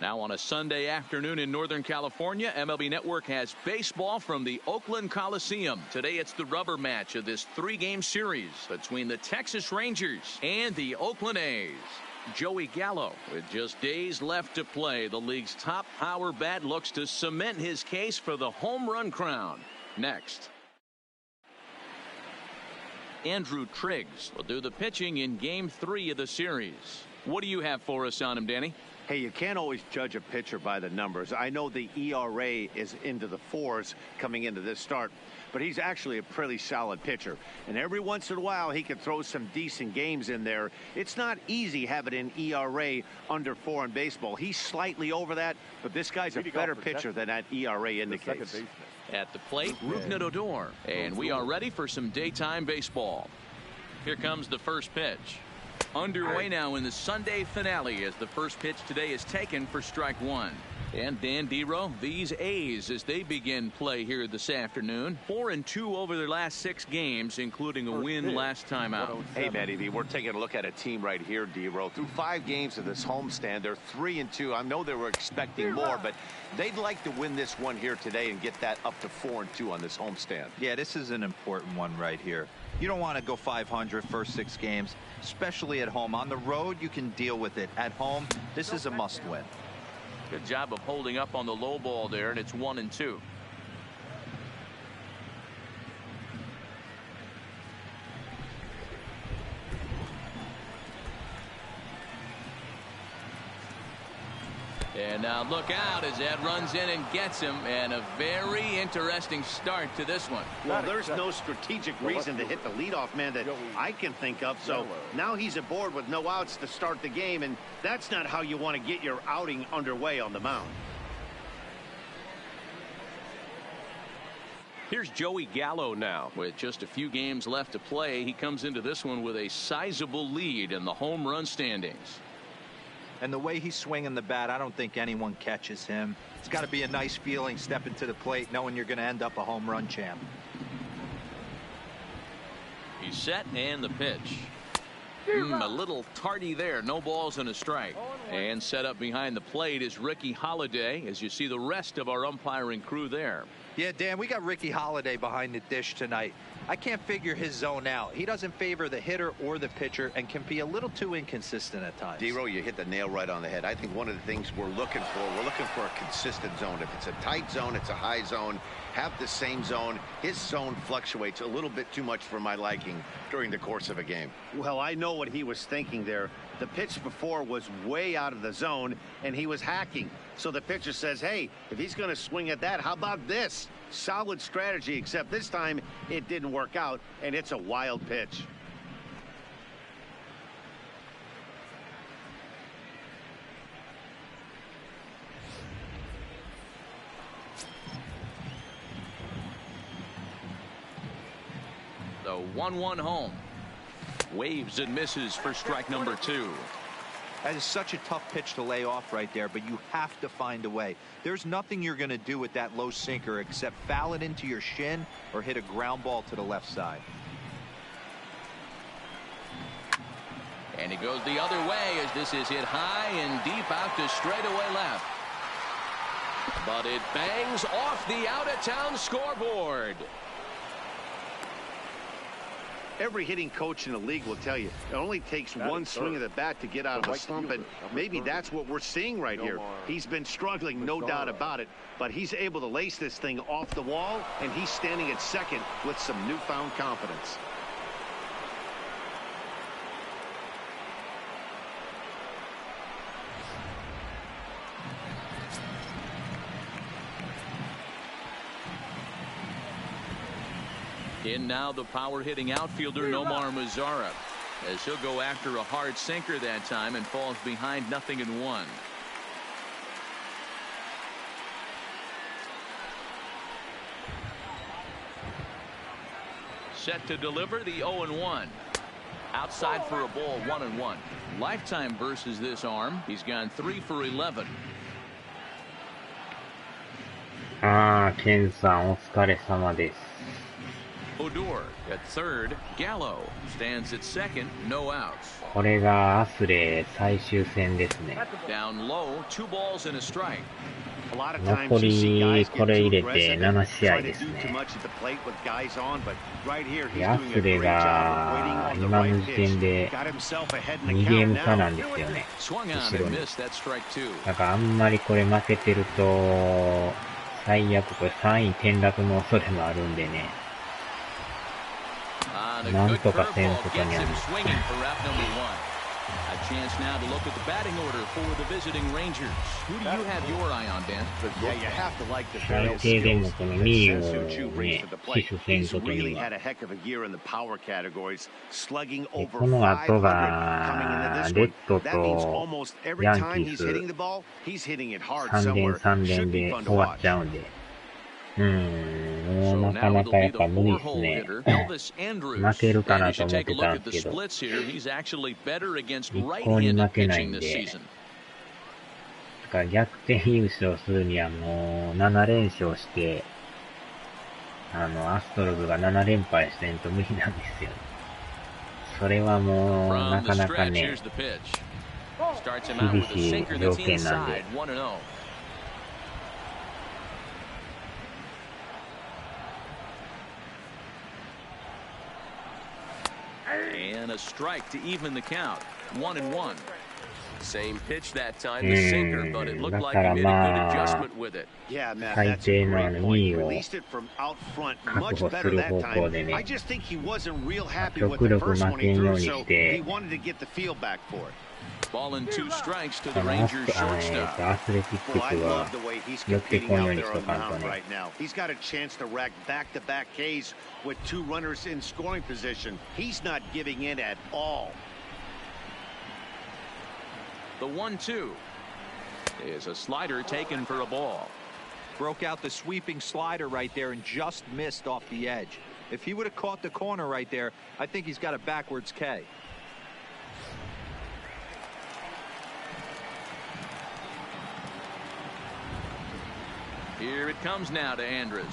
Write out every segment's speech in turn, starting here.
Now on a Sunday afternoon in Northern California, MLB Network has baseball from the Oakland Coliseum. Today it's the rubber match of this 3-game series between the Texas Rangers and the Oakland A's. Joey Gallo, with just days left to play, the league's top power bat looks to cement his case for the home run crown. Next, Andrew Triggs will do the pitching in Game 3 of the series. What do you have for us on him, Danny? Hey, you can't always judge a pitcher by the numbers. I know the ERA is into the 4s coming into this start, but he's actually a pretty solid pitcher. And every once in a while, he can throw some decent games in there. It's not easy having an ERA under 4 in baseball. He's slightly over that, but this guy's a better pitcher than that ERA indicates. At the plate, Rougned Odor. And we are ready for some daytime baseball. Here comes the first pitch. Underway now in the Sunday finale as the first pitch today is taken for strike 1. And Dan Dero, these A's as they begin play here this afternoon, 4-2 over their last 6 games, including a win last time out. Hey, Matty V, we're taking a look at a team right here, Dero. Through 5 games of this homestand, they're 3-2. I know they were expecting more, but they'd like to win this one here today and get that up to 4-2 on this homestand. Yeah, this is an important one right here. You don't want to go 500 first 6 games, especially at home. On the road, you can deal with it. At home, this is a must-win. Good job of holding up on the low ball there, and it's 1-2. And now look out as that runs in and gets him, and a very interesting start to this one. Well, there's no strategic reason to hit the leadoff man that I can think of, so now he's aboard with no outs to start the game, and that's not how you want to get your outing underway on the mound. Here's Joey Gallo now. With just a few games left to play, he comes into this one with a sizable lead in the home run standings. And the way he's swinging the bat, I don't think anyone catches him. It's got to be a nice feeling stepping to the plate knowing you're going to end up a home run champ. He's set and the pitch. A little tardy there. No balls and a strike. And set up behind the plate is Ricky Holiday as you see the rest of our umpiring crew there. Yeah, Dan, we got Ricky Holiday behind the dish tonight. I can't figure his zone out. He doesn't favor the hitter or the pitcher and can be a little too inconsistent at times. Dero, you hit the nail right on the head. I think one of the things we're looking for a consistent zone. If it's a tight zone, it's a high zone. Have the same zone. His zone fluctuates a little bit too much for my liking during the course of a game. Well, I know what he was thinking there. The pitch before was way out of the zone, and he was hacking. So the pitcher says, hey, if he's going to swing at that, how about this? Solid strategy, except this time it didn't work out, and it's a wild pitch. The 1-1 home. Waves and misses for strike number 2. That is such a tough pitch to lay off right there, but you have to find a way. There's nothing you're going to do with that low sinker except foul it into your shin or hit a ground ball to the left side. And he goes the other way as this is hit high and deep out to straightaway left. But it bangs off the out-of-town scoreboard. Every hitting coach in the league will tell you it only takes one swing of the bat to get out of a slump, and maybe that's what we're seeing right here. He's been struggling, no doubt about it, but he's able to lace this thing off the wall, and he's standing at second with some newfound confidence. In now the power-hitting outfielder Nomar Mazara, as he'll go after a hard sinker that time and falls behind 0-1. Set to deliver the 0-1. Outside for a ball, 1-1. Lifetime versus this arm. He's gone 3 for 11. ケンさんお疲れ様です。Odor at third. Gallo stands at second. No outs. これがアスレ最終戦ですね。 Down low. 2 balls and a strike. 残りこれ入れて7試合ですね。でアスレが今の時点で2ゲーム差なんですよね、後ろに。だからあんまりこれ負けてると最悪これ3位転落の恐れもあるんでね、なんとかせんことにはね。A chance now to look at the batting order for the visiting Rangers. Who do you have your eye on, Dan? Yeah, you have to like the 最低でもこの2位をね、死守せんことには。で、この後がレッドとヤンキース3連3連で終わっちゃうんで、もうなかなかやっぱ無理ですね。負けるかなと思ってたんですけど、一向に負けないんで、だから逆転優勝するにはもう7連勝して、アストロズが7連敗してんと無理なんですよ。それはもうなかなかね、厳しい条件なんで。And a strike to even the count. 1-1. Same pitch that time, the sinker, but it looked like he made a good adjustment with it. Yeah, Matt, 最 that's 低の great point. 2位を Released it from out front 確 much 保す better る that 方 time. 向で I ね、 just think he wasn't real happy 極 with the 力 first 負 one け he んよう threw, に so して、 he wanted to get the feel back for it. Ball and 2 strikes to the ア Rangers shortstop. スレティッ Well, ク I スは love the way he's 寄って competing こんよ out うにし there と on the かんと mound ね。 right now. He's got a chance to rack back-to-back Ks with 2 runners in scoring position. He's not giving in at all. The 1-2 is a slider taken for a ball. Broke out the sweeping slider right there and just missed off the edge. If he would have caught the corner right there, I think he's got a backwards K. Here it comes now to Andrus.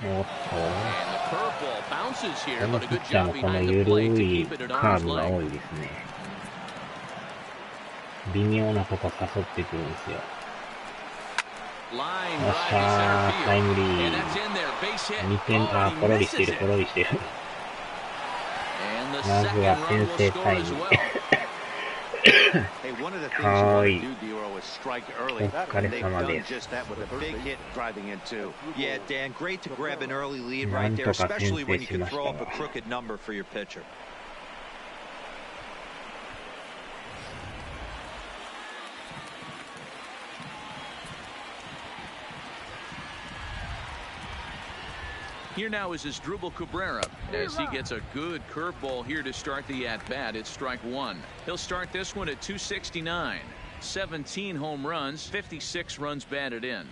おっ And the curveball bounces と、 here, この but a ピ good ッチャー job のこの behind the 緩 plate to い keep it at カ arm's ーブが多 length. いですね。微妙なとこ誘ってくるんですよ。 Line よっ drive し to ゃ center ー、タイ field. ムリ And ー。 that's in there. Base hit. 2点、Oh, ポ he ロリしてる、 misses ポ it. ロリしてる。 And the まず second は run 先 will 制 score タイ as ムリ well. ー。 Hey, one of the things you は want ー to い。 do, Dero, is strike お early. 疲れ They've 様 done です。 just that with a big hit driving in two. Yeah, Dan, great to grab an early lead な right ん there, とか especially 先 when 制 you し can ました throw up a わ。 crooked number for your pitcher. Here now is Asdrubal Cabrera as he gets a good curveball here to start the at-bat. It's strike 1. He'll start this one at 269. 17 home runs, 56 runs batted in.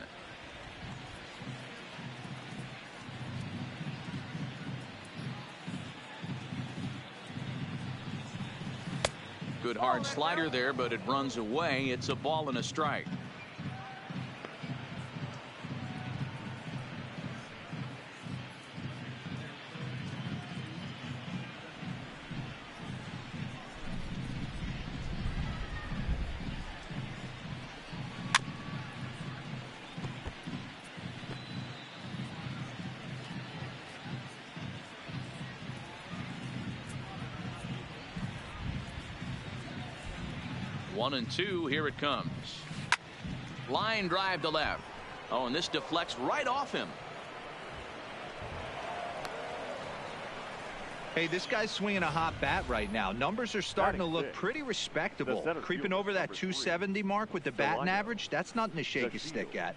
Good hard slider there, but it runs away. It's a ball and a strike. One and two, here it comes. Line drive to left. Oh, and this deflects right off him. Hey, this guy's swinging a hot bat right now. Numbers are starting to look pretty respectable. Creeping over that 270 mark with the batting average, that's nothing to shake a stick at.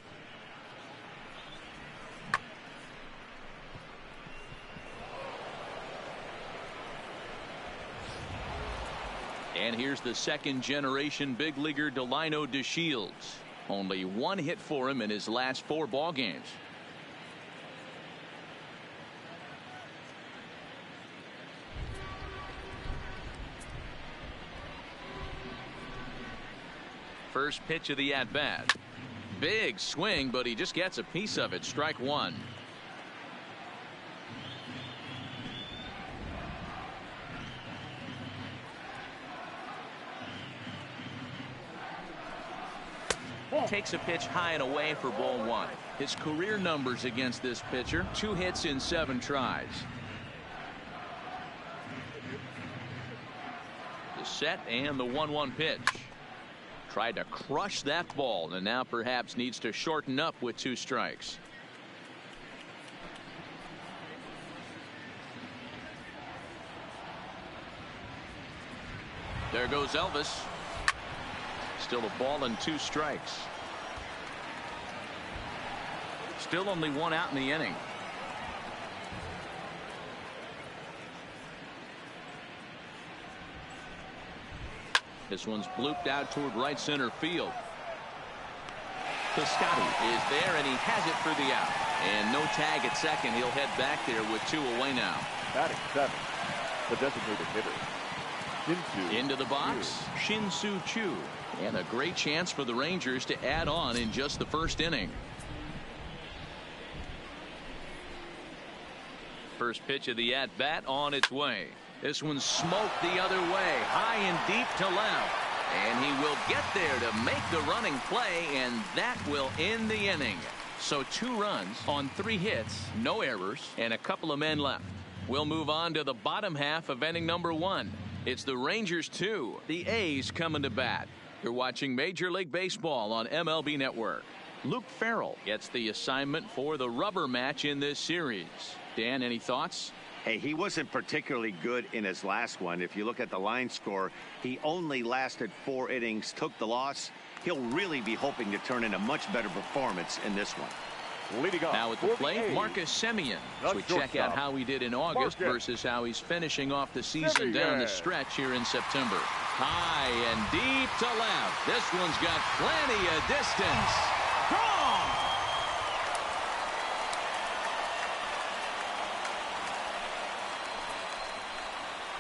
And here's the second-generation big leaguer Delino DeShields. Only 1 hit for him in his last 4 ball games. First pitch of the at-bat. Big swing, but he just gets a piece of it. Strike 1. Takes a pitch high and away for ball one. His career numbers against this pitcher: 2 hits in 7 tries. The set and the 1-1 pitch. Tried to crush that ball and now perhaps needs to shorten up with 2 strikes. There goes Elvis. Still a ball and 2 strikes. Still only 1 out in the inning. This one's blooped out toward right center field. Piscotty is there, and he has it for the out. And no tag at second. He'll head back there with 2 away now. Batting 7, the designated hitter. Into the box, Shin-Soo Choo. And a great chance for the Rangers to add on in just the first inning. First pitch of the at-bat on its way. This one smoked the other way, high and deep to left. And he will get there to make the running play, and that will end the inning. So 2 runs on 3 hits, no errors, and a couple of men left. We'll move on to the bottom half of inning number 1. It's the Rangers 2, the A's coming to bat. You're watching Major League Baseball on MLB Network. Luke Farrell gets the assignment for the rubber match in this series. Dan, any thoughts? Hey, he wasn't particularly good in his last one. If you look at the line score, he only lasted 4 innings, took the loss. He'll really be hoping to turn in a much better performance in this one. Now at the plate, Marcus Semien. So we check out how he did in August versus how he's finishing off the season down the stretch here in September. High and deep to left. This one's got plenty of distance. Gone!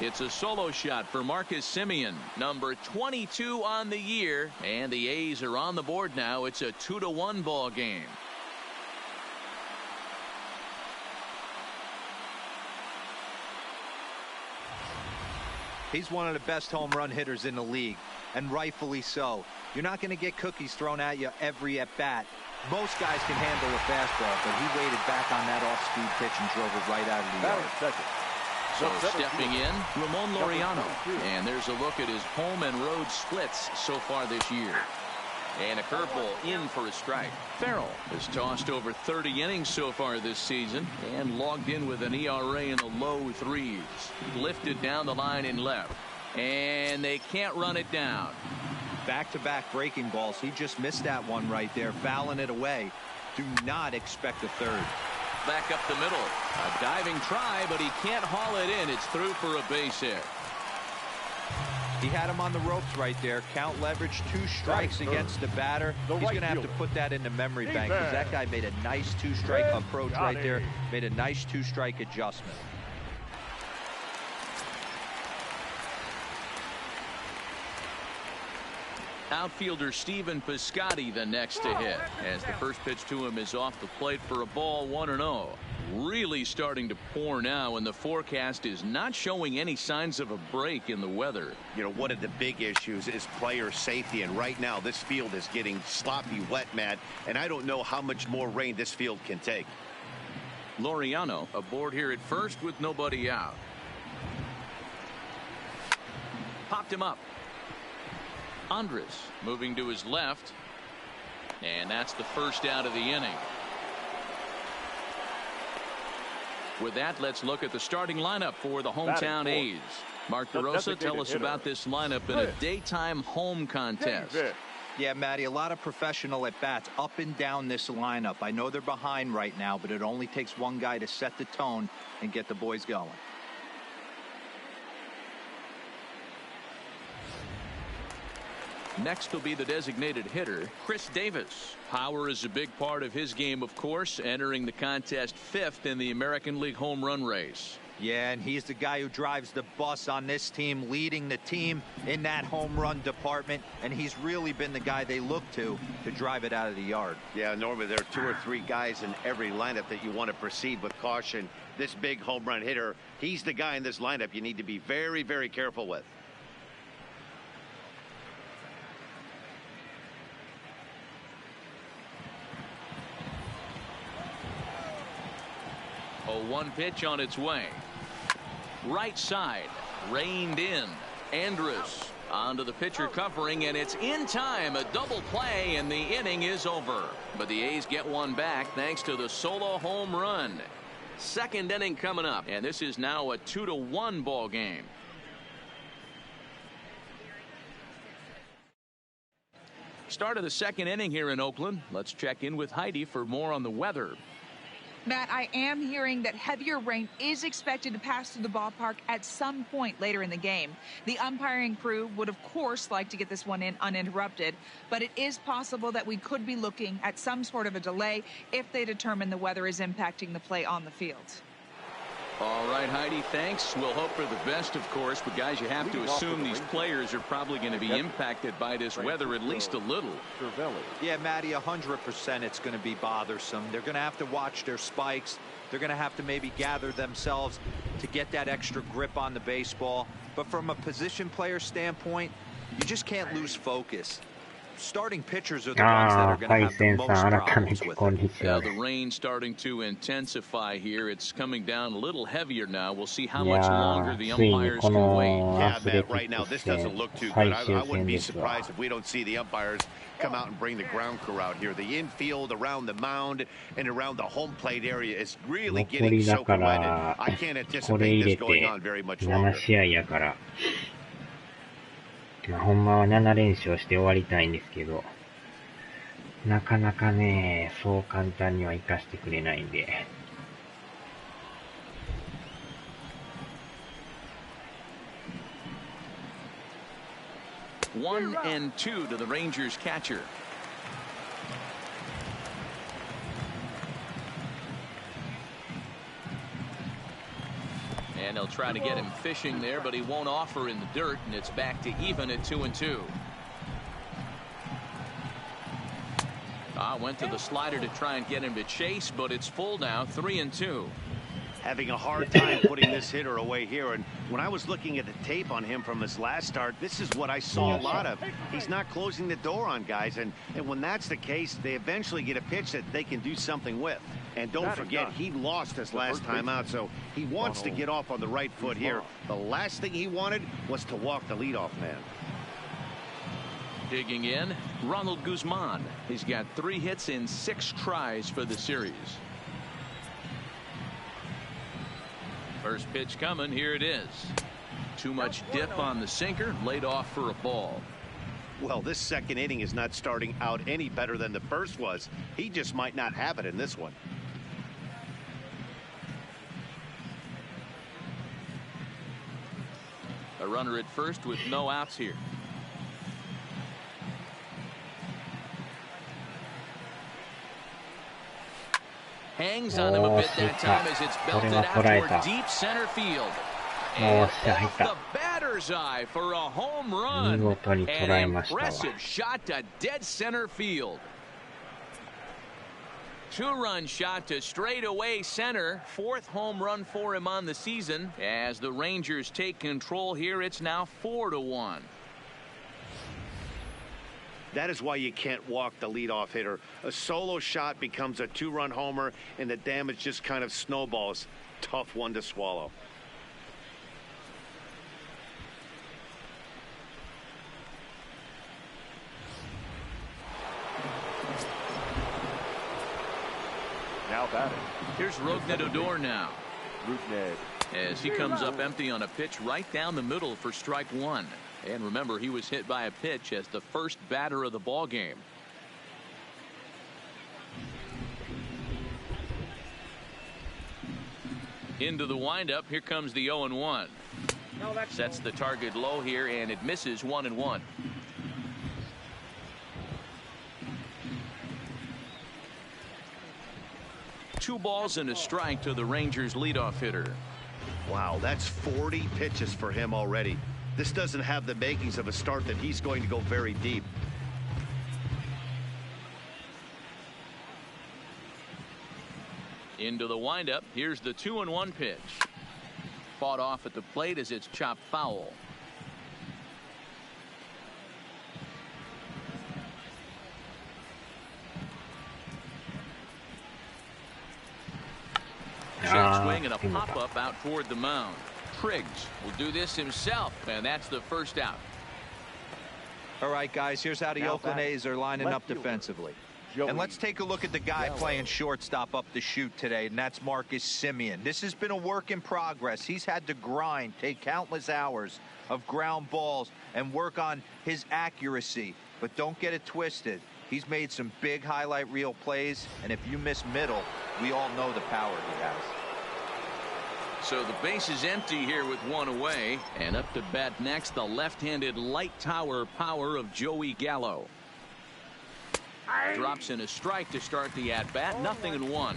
It's a solo shot for Marcus Semien, number 22 on the year, and the A's are on the board now. It's a 2-1 ball game. He's one of the best home run hitters in the league, and rightfully so. You're not going to get cookies thrown at you every at bat. Most guys can handle a fastball, but he waited back on that off-speed pitch and drove it right out of the yard. So stepping in, Ramon Laureano. And there's a look at his home and road splits so far this year. And a curveball in for a strike. Farrell has tossed over 30 innings so far this season and logged in with an ERA in the low 3s. Lifted down the line in left. And they can't run it down. Back-to-back breaking balls. He just missed that one right there, fouling it away. Do not expect a third. Back up the middle. A diving try, but he can't haul it in. It's through for a base hit. He had him on the ropes right there. Count leverage, 2 strikes against the batter. He's going to have to put that in the memory bank because that guy made a nice 2-strike approach right there. Made a nice 2-strike adjustment. Outfielder Stephen Piscotty the next to hit, as the first pitch to him is off the plate for a ball, 1-0. Really starting to pour now, and the forecast is not showing any signs of a break in the weather. You know, one of the big issues is player safety, and right now this field is getting sloppy wet, Matt, and I don't know how much more rain this field can take. Laureano aboard here at first with nobody out. Popped him up. Andres moving to his left, and that's the first out of the inning. With that, let's look at the starting lineup for the hometown A's. Mark DeRosa, tell us about this lineup in a daytime home contest. Yeah, Matty, a lot of professional at-bats up and down this lineup. I know they're behind right now, but it only takes one guy to set the tone and get the boys going. Next will be the designated hitter, Chris Davis. Power is a big part of his game, of course, entering the contest 5th in the American League home run race. Yeah, and he's the guy who drives the bus on this team, leading the team in that home run department, and he's really been the guy they look to drive it out of the yard. Yeah, Norman, there are 2 or 3 guys in every lineup that you want to proceed with caution. This big home run hitter, he's the guy in this lineup you need to be very, very careful with. 0-1 pitch on its way. Right side, reined in. Andrus onto the pitcher covering, and it's in time. A double play, and the inning is over. But the A's get one back thanks to the solo home run. Second inning coming up, and this is now a 2-1 ball game. Start of the second inning here in Oakland. Let's check in with Heidi for more on the weather. Matt, I am hearing that heavier rain is expected to pass through the ballpark at some point later in the game. The umpiring crew would, of course, like to get this one in uninterrupted, but it is possible that we could be looking at some sort of a delay if they determine the weather is impacting the play on the field. All right, Heidi, thanks. We'll hope for the best, of course, but guys, you have to assume these players are probably going to be impacted by this weather at least a little. Yeah, Matty, 100% it's going to be bothersome. They're going to have to watch their spikes. They're going to have to maybe gather themselves to get that extra grip on the baseball. But from a position player standpoint, you just can't lose focus. Starting pitchers are the ones that are going to have the most problems with it. The rain starting to intensify here. It's coming down a little heavier now. We'll see how much longer the umpires can wait. Yeah, Matt, right now this doesn't look too good. I wouldn't be surprised if we don't see the umpires come out and bring the ground crew out here. The infield, around the mound, and around the home plate area is really getting soaking wet. I can't anticipate this going on very much longer. ほんまは7連勝して終わりたいんですけど、なかなかね、そう簡単には生かしてくれないんで。1-2 to the Rangers catcher. And they'll try to get him fishing there, but he won't offer in the dirt, and it's back to even at 2-2. Went to the slider to try and get him to chase, but it's full now, 3-2. Having a hard time putting this hitter away here, and when I was looking at the tape on him from his last start, this is what I saw a lot of. He's not closing the door on guys, and when that's the case, they eventually get a pitch that they can do something with. And don't forget, he lost his last time out, so he wants to get off on the right foot here. The last thing he wanted was to walk the leadoff man. Digging in, Ronald Guzman. He's got 3 hits in 6 tries for the series. First pitch coming, here it is. Too much dip on the sinker, laid off for a ball. Well, this second inning is not starting out any better than the first was. He just might not have it in this one. A runner at first with no outs here. Hangs on him a bit that time as it's belted out toward deep center field. And off the batter's eye for a home run. An impressive shot to dead center field. 2-run shot to straightaway center. 4th home run for him on the season. As the Rangers take control here, it's now 4-1. That is why you can't walk the leadoff hitter. A solo shot becomes a 2-run homer, and the damage just kind of snowballs. Tough one to swallow. Now batting. Here's Rougned now. As he comes up empty on a pitch right down the middle for strike 1. And remember, he was hit by a pitch as the first batter of the ball game. Into the windup. Here comes the 0-1. Sets the target low here, and it misses 1-1. Two balls and a strike to the Rangers leadoff hitter. Wow, that's 40 pitches for him already. This doesn't have the makings of a start that he's going to go very deep. Into the windup. Here's the 2-1 pitch. Fought off at the plate as it's chopped foul. Checks swing and a pop-up out toward the mound. Triggs will do this himself, and that's the first out. All right, guys, here's how the Oakland A's are lining up defensively. And let's take a look at the guy playing shortstop up the chute today, and that's Marcus Semien. This has been a work in progress. He's had to grind, take countless hours of ground balls, and work on his accuracy. But don't get it twisted. He's made some big highlight reel plays, and if you miss middle, we all know the power he has. So the base is empty here with one away, and up to bat next, the left-handed light tower power of Joey Gallo. Drops in a strike to start the at-bat, 0-1.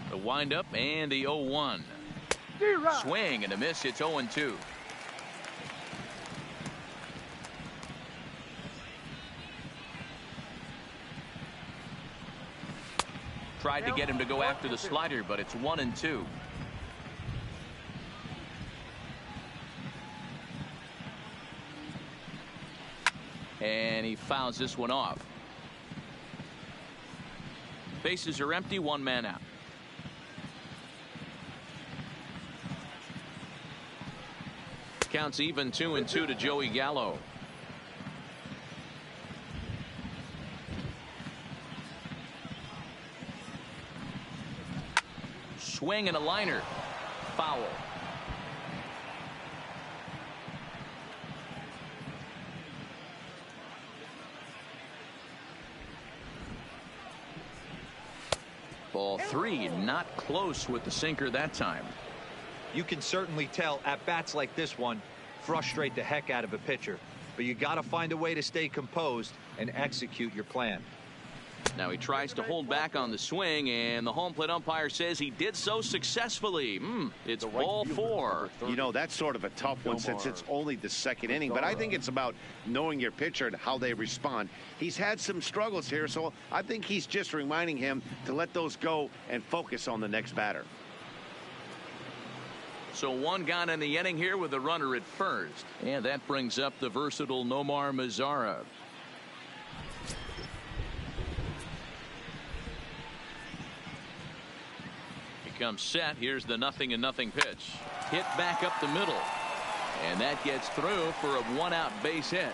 The windup and the 0-1. Swing and a miss. It's 0-2. Tried to get him to go after the slider, but it's 1-2. And he fouls this one off. Bases are empty, one man out. Counts even, 2-2 to Joey Gallo. Swing and a liner. Foul. Ball 3, not close with the sinker that time. You can certainly tell at bats like this one frustrate the heck out of a pitcher, but you got to find a way to stay composed and execute your plan. Now he tries to hold back on the swing, and the home plate umpire says he did so successfully. It's ball 4. You know, that's sort of a tough one since it's only the second inning, but I think it's about knowing your pitcher and how they respond. He's had some struggles here, so I think he's just reminding him to let those go and focus on the next batter. So one gone in the inning here with a runner at first, and that brings up the versatile Nomar Mazara. Comes set. Here's the 0-0 pitch. Hit back up the middle, and that gets through for a one-out base hit.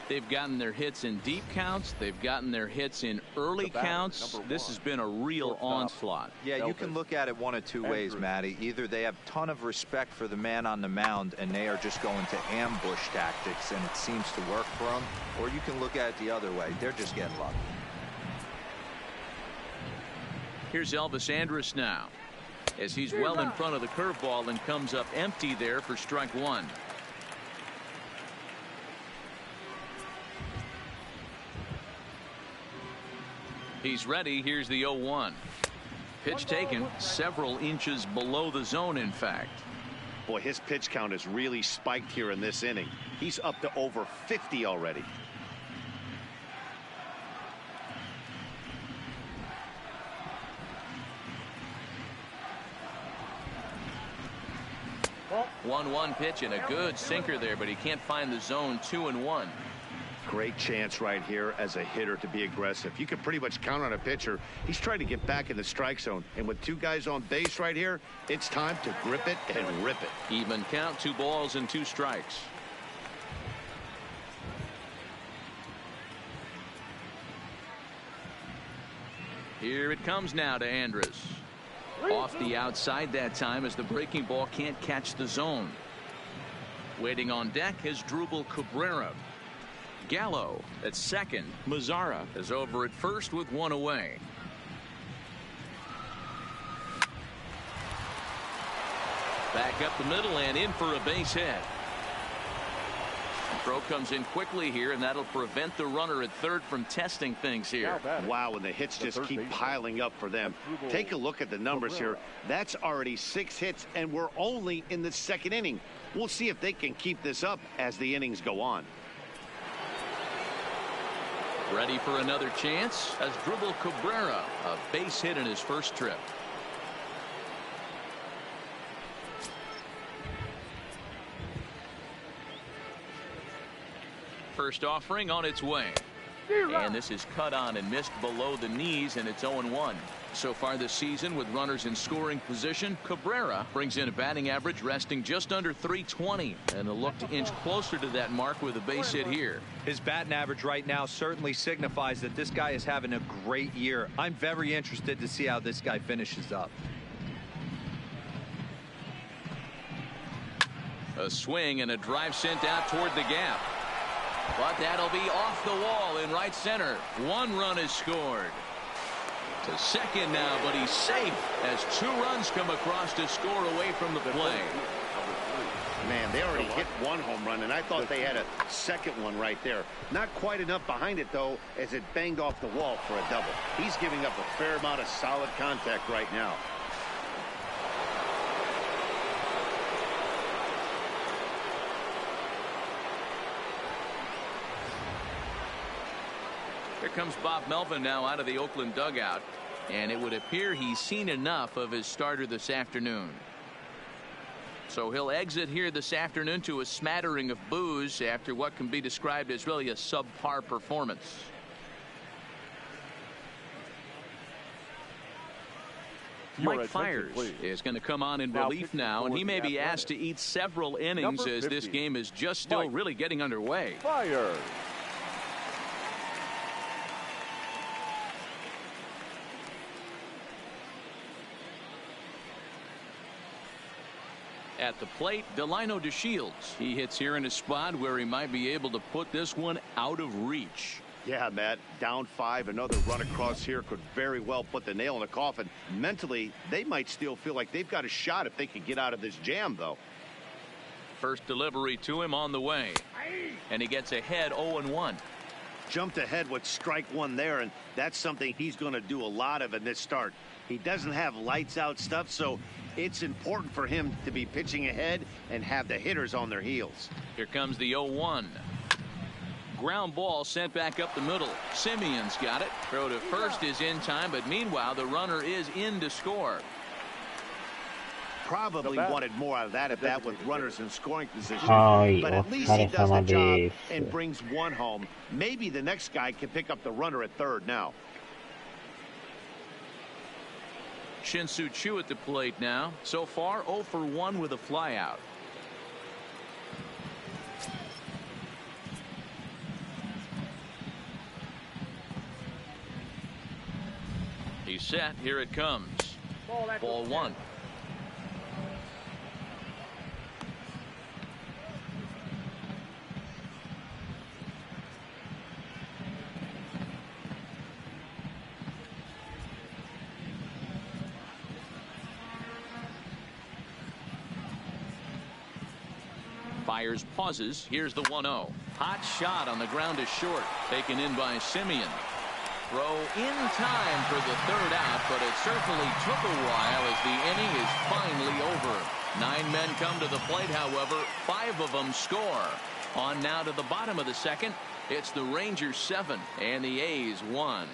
They've gotten their hits in deep counts. They've gotten their hits in early counts. This has been a real onslaught. Yeah, you can look at it one of two ways, Matty. Either they have a ton of respect for the man on the mound and they are just going to ambush tactics and it seems to work for them, or you can look at it the other way. They're just getting lucky. Here's Elvis Andrus now, as he's well in front of the curveball and comes up empty there for strike 1. He's ready. Here's the 0-1. Pitch taken several inches below the zone, in fact. Boy, his pitch count has really spiked here in this inning. He's up to over 50 already. One pitch and a good sinker there, but he can't find the zone. 2-1. Great chance right here as a hitter to be aggressive. You can pretty much count on a pitcher. He's trying to get back in the strike zone, and with two guys on base right here, it's time to grip it and rip it. Even count, 2 balls and 2 strikes. Here it comes now to Andrus. Off the outside that time as the breaking ball can't catch the zone. Waiting on deck is Drupal Cabrera. Gallo at second. Mazara is over at first with 1 away. Back up the middle and in for a base hit. Throw comes in quickly here, and that'll prevent the runner at third from testing things here. Wow, and the hits just keep piling up for them. Take a look at the numbers here. That's already 6 hits, and we're only in the second inning. We'll see if they can keep this up as the innings go on. Ready for another chance as Drupal Cabrera, a base hit in his first trip. First offering on its way. And this is cut on and missed below the knees, and it's 0-1. So far this season, with runners in scoring position, Cabrera brings in a batting average resting just under .320, and a look to inch closer to that mark with a base hit here. His batting average right now certainly signifies that this guy is having a great year. I'm very interested to see how this guy finishes up. A swing and a drive sent out toward the gap. But that'll be off the wall in right center. One run is scored. To second now, but he's safe as 2 runs come across to score away from the play. Man, they already hit 1 home run, and I thought they had a second one right there. Not quite enough behind it, though, as it banged off the wall for a double. He's giving up a fair amount of solid contact right now. Here comes Bob Melvin now out of the Oakland dugout, and it would appear he's seen enough of his starter this afternoon. So he'll exit here this afternoon to a smattering of boos after what can be described as really a subpar performance. Mike Fiers is going to come on in relief now, and he may be asked to eat several innings as this game is just still really getting underway. Fiers. At the plate, Delino DeShields. He hits here in a spot where he might be able to put this one out of reach. Yeah, Matt, down 5, another run across here could very well put the nail in the coffin. Mentally, they might still feel like they've got a shot if they can get out of this jam, though. First delivery to him on the way, and he gets ahead 0-1. Jumped ahead with strike 1 there, and that's something he's going to do a lot of in this start. He doesn't have lights out stuff, so it's important for him to be pitching ahead and have the hitters on their heels. Here comes the 0-1. Ground ball sent back up the middle. Simeon's got it. Throw to first is in time, but meanwhile the runner is in to score. Probably wanted more out of that at bat with runners in scoring position, Hi, but at least he does the job and brings 1 home. Maybe the next guy can pick up the runner at third now. Shin-Soo Choo at the plate now. So far 0 for 1 with a flyout. He's set. Here it comes. Ball 1. Fiers pauses. Here's the 1-0. Hot shot on the ground is short. Taken in by Simeon. Throw in time for the 3rd out, but it certainly took a while as the inning is finally over. 9 men come to the plate, however. 5 of them score. On now to the bottom of the 2nd. It's the Rangers 7 and the A's 1.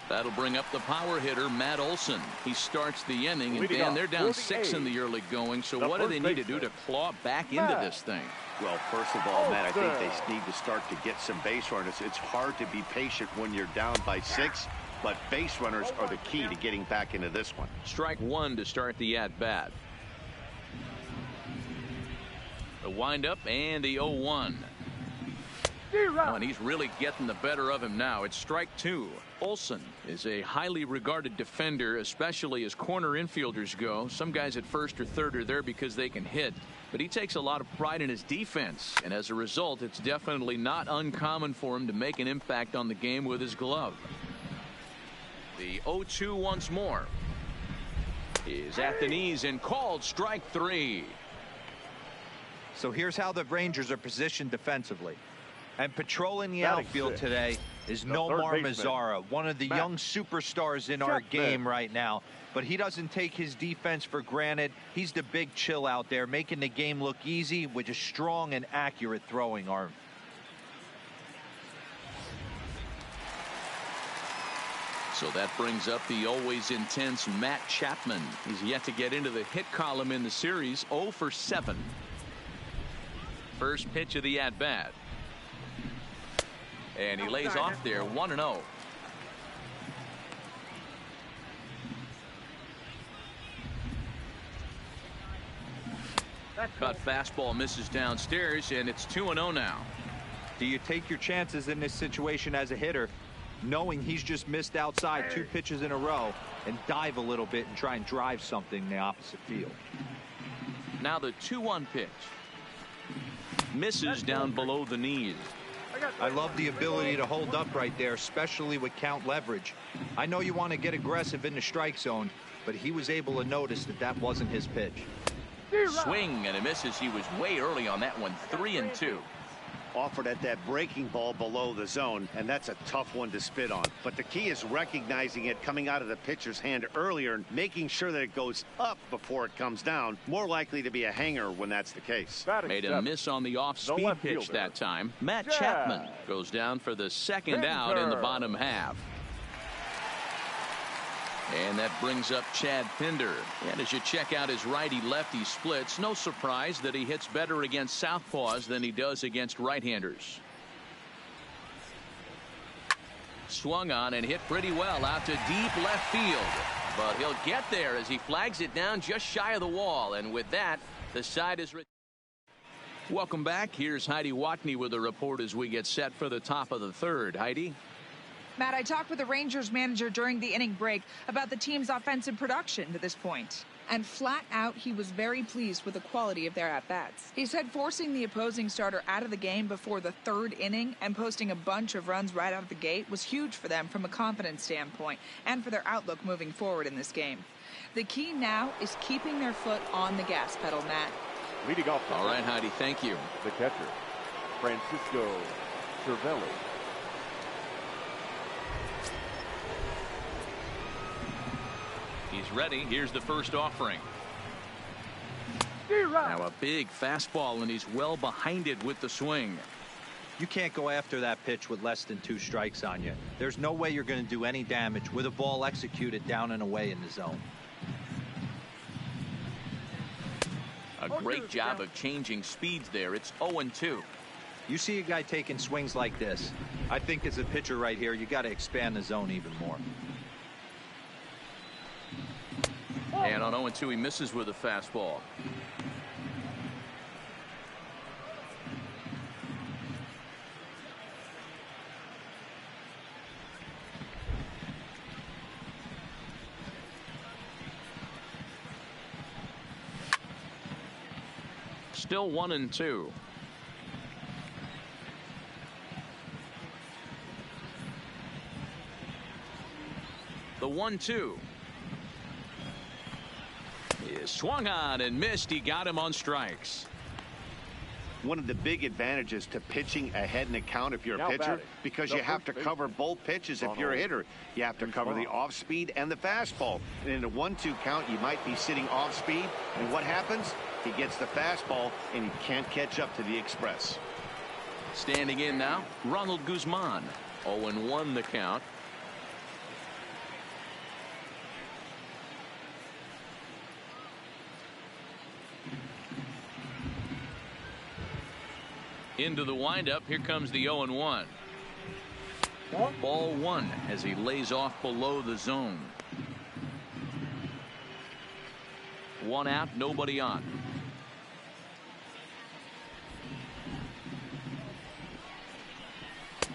That'll bring up the power hitter, Matt Olson. He starts the inning, and Dan, they're down 6 in the early going, so what do they need to do to claw back into this thing? Well, first of all, Matt, I think they need to start to get some base runners. It's hard to be patient when you're down by 6, but base runners are the key to getting back into this one. Strike 1 to start the at-bat. The windup and the 0-1. Oh, and he's really getting the better of him now. It's strike 2. Olson is a highly regarded defender, especially as corner infielders go. Some guys at first or third are there because they can hit, but he takes a lot of pride in his defense, and as a result, it's definitely not uncommon for him to make an impact on the game with his glove. The 0-2 once more is at the knees and called strike 3. So here's how the Rangers are positioned defensively. And patrolling the outfield today is Nomar Mazara, one of the young superstars in our game right now. But he doesn't take his defense for granted. He's the big chill out there, making the game look easy with a strong and accurate throwing arm. So that brings up the always intense Matt Chapman. He's yet to get into the hit column in the series, 0 for 7. First pitch of the at-bat. And he lays off there 1-0. Cut fastball misses downstairs, and it's 2-0 now. Do you take your chances in this situation as a hitter, knowing he's just missed outside 2 pitches in a row, and dive a little bit and try and drive something in the opposite field? Now the 2-1 pitch. Misses down below the knees. I love the ability to hold up right there, especially with count leverage. I know you want to get aggressive in the strike zone, but he was able to notice that that wasn't his pitch. Swing and a misses. He was way early on that one. 3-2. Offered at that breaking ball below the zone, and that's a tough one to spit on. But the key is recognizing it coming out of the pitcher's hand earlier and making sure that it goes up before it comes down. More likely to be a hanger when that's the case. Made a miss on the off-speed pitch that time. Matt Chapman goes down for the second out in the bottom half. And that brings up Chad Pinder. And as you check out his righty-lefty splits, no surprise that he hits better against southpaws than he does against right-handers. Swung on and hit pretty well out to deep left field. But he'll get there as he flags it down just shy of the wall. And with that, the side is... Welcome back. Here's Heidi Watney with a report as we get set for the top of the third. Heidi? Matt, I talked with the Rangers manager during the inning break about the team's offensive production to this point. And flat out, he was very pleased with the quality of their at-bats. He said forcing the opposing starter out of the game before the third inning and posting a bunch of runs right out of the gate was huge for them from a confidence standpoint and for their outlook moving forward in this game. The key now is keeping their foot on the gas pedal, Matt. Leading off. All right, Heidi, thank you. The catcher, Francisco Cervelli. He's ready. Here's the first offering. Now a big fastball, and he's well behind it with the swing. You can't go after that pitch with less than 2 strikes on you. There's no way you're going to do any damage with a ball executed down and away in the zone. A great job of changing speeds there. It's 0-2. You see a guy taking swings like this. I think as a pitcher right here, you got to expand the zone even more. And on 0-2, he misses with a fastball. Still 1-2. The 1-2. He swung on and missed. He got him on strikes. One of the big advantages to pitching ahead in the count if you're a pitcher, because you have to cover both pitches if you're a hitter. You have to cover the off speed and the fastball. And in a 1-2 count, you might be sitting off speed. And what happens? He gets the fastball and he can't catch up to the express. Standing in now, Ronald Guzman. 0-1 the count. Into the windup. Here comes the 0-1. Ball 1 as he lays off below the zone. 1 out, nobody on.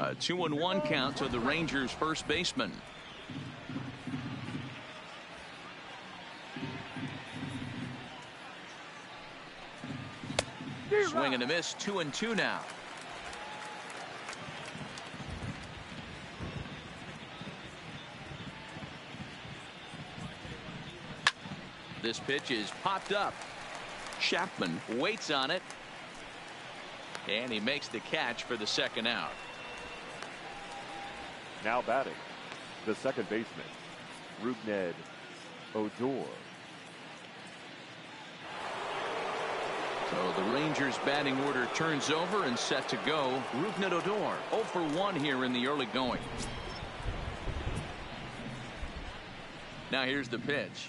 A 2-1 count to the Rangers' first baseman. Swing and a miss. 2-2 now. This pitch is popped up. Chapman waits on it, and he makes the catch for the second out. Now batting, the second baseman, Rougned Odor. So the Rangers batting order turns over and set to go. Rougned Odor 0 for 1 here in the early going. Now here's the pitch.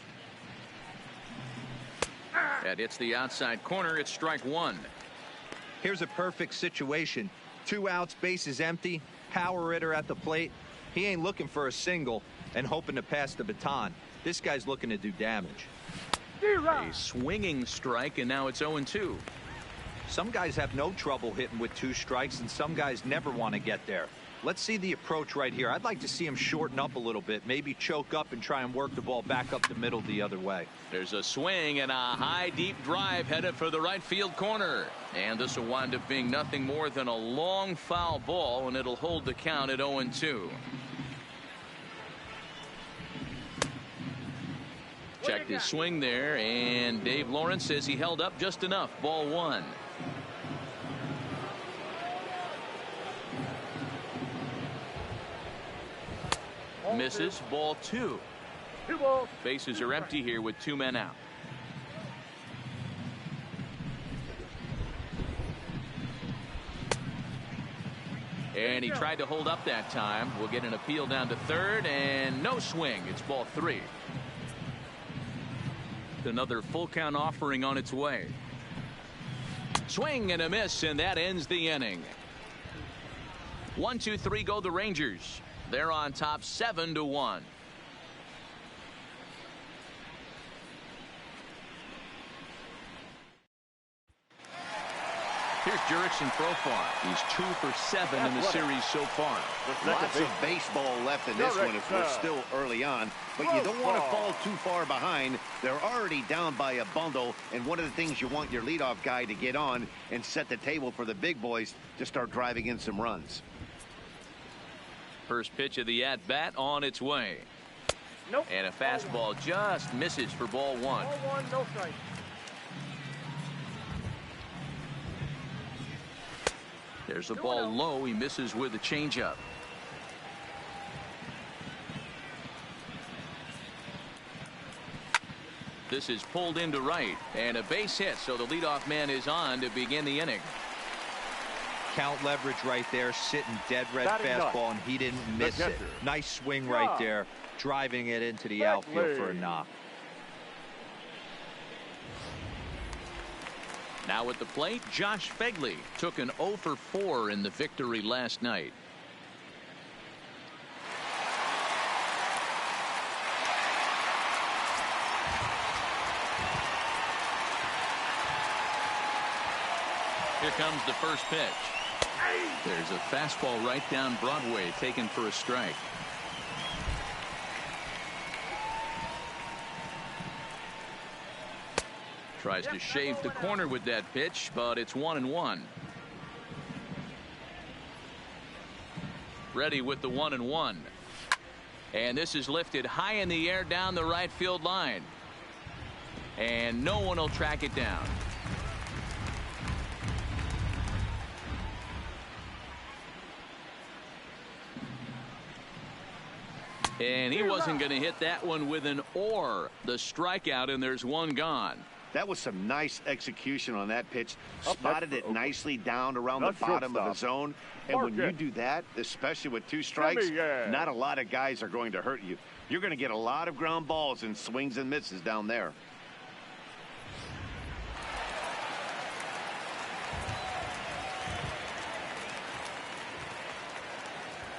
That hits the outside corner. It's strike 1. Here's a perfect situation. 2 outs, bases empty, power hitter at the plate. He ain't looking for a single and hoping to pass the baton. This guy's looking to do damage. A swinging strike, and now it's 0-2. Some guys have no trouble hitting with 2 strikes, and some guys never want to get there. Let's see the approach right here. I'd like to see him shorten up a little bit, maybe choke up and try and work the ball back up the middle the other way. There's a swing and a high, deep drive headed for the right field corner. And this will wind up being nothing more than a long foul ball, and it'll hold the count at 0-2. Checked his swing there, and Dave Lawrence says he held up just enough. Ball 1. Misses. Ball 2. Bases are empty here with 2 men out. And he tried to hold up that time. We'll get an appeal down to third, and no swing. It's ball 3. Another full count offering on its way. Swing and a miss, and that ends the inning. 1-2-3 go the Rangers. They're on top 7-1. Here's Jurickson Profar. He's 2 for 7 in the series so far. Lots of baseball left in this one as we're still early on, but you don't want to fall too far behind. They're already down by a bundle, and one of the things you want your leadoff guy to get on and set the table for the big boys to start driving in some runs. First pitch of the at-bat on its way. Nope. And a fastball just misses for ball 1. Ball 1, no strike. There's the ball low. He misses with a changeup. This is pulled into right, and a base hit, so the leadoff man is on to begin the inning. Count leverage right there, sitting dead red fastball, and he didn't miss it. Nice swing right there, driving it into the outfield for a knock. Now at the plate, Josh Phegley took an 0 for 4 in the victory last night. Here comes the first pitch. There's a fastball right down Broadway, taken for a strike. Tries to shave the corner with that pitch, but it's 1-1. Ready with the 1-1. And this is lifted high in the air down the right field line. And no one will track it down. And he wasn't going to hit that one with an or. The strikeout, and there's one gone. That was some nice execution on that pitch. Spotted it nicely down around the bottom of the zone. And when you do that, especially with 2 strikes, not a lot of guys are going to hurt you. You're going to get a lot of ground balls and swings and misses down there.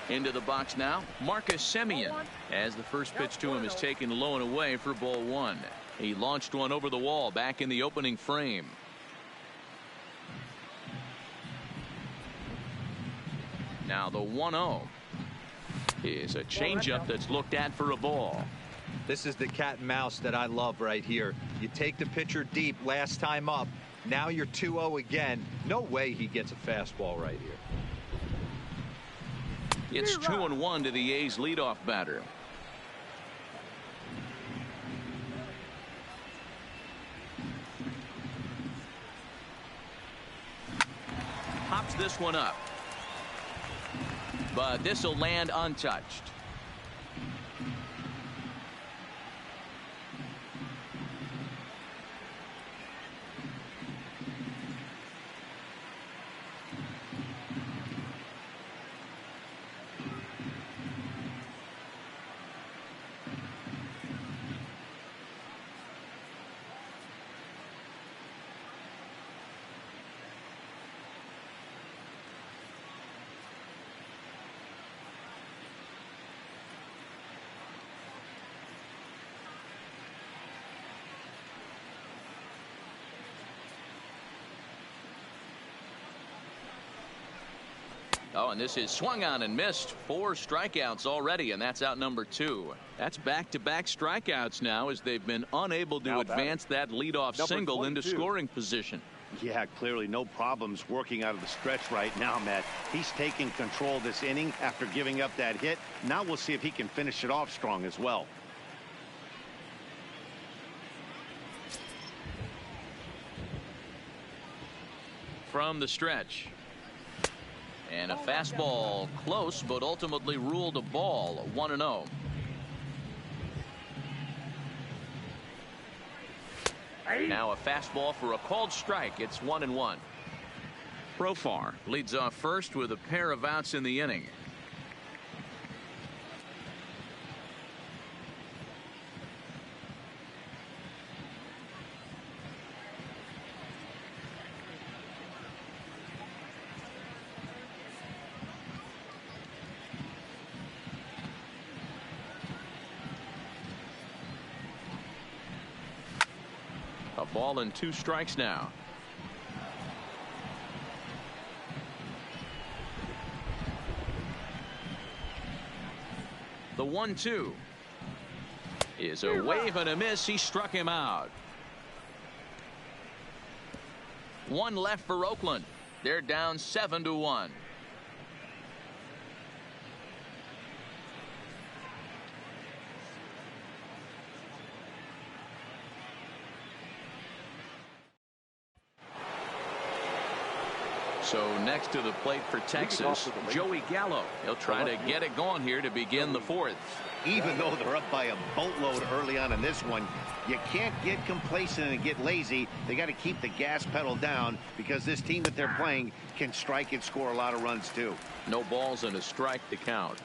Into the box now, Marcus Semien, as the first pitch to him is taken low and away for ball 1. He launched one over the wall back in the opening frame. Now the 1-0 is a changeup that's looked at for a ball. This is the cat and mouse that I love right here. You take the pitcher deep last time up. Now you're 2-0 again. No way he gets a fastball right here. It's 2-1 to the A's leadoff batter. Pops this one up. But this will land untouched. Oh, and this is swung on and missed. 4 strikeouts already, and that's out number 2. That's back-to-back strikeouts now as they've been unable to advance that leadoff single into scoring position. Yeah, clearly no problems working out of the stretch right now, Matt. He's taking control of this inning after giving up that hit. Now we'll see if he can finish it off strong as well. From the stretch. And a fastball close, but ultimately ruled a ball. 1-0. Now a fastball for a called strike. It's 1-1. Profar leads off first with a pair of outs in the inning. A ball and 2 strikes now. The 1-2 is a wave and a miss. He struck him out. 1 left for Oakland. They're down 7-1. So next to the plate for Texas, Joey Gallo. He'll try to get it going here to begin the 4th. Even though they're up by a boatload early on in this one, you can't get complacent and get lazy. They got to keep the gas pedal down because this team that they're playing can strike and score a lot of runs too. No balls and a strike to count.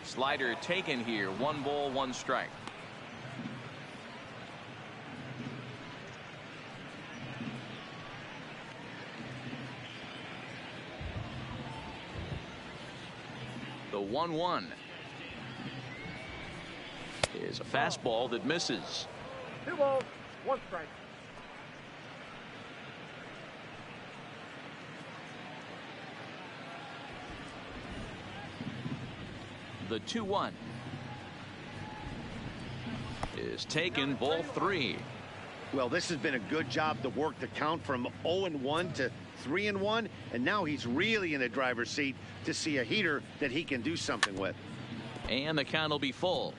Slider taken here. 1 ball, 1 strike. The 1-1 is a fastball that misses. 2 balls, 1 strike. The 2-1 is taken. Ball 3. Well, this has been a good job to work the count from 0-1 to 3-1, and now he's really in the driver's seat to see a heater that he can do something with. And the count will be full.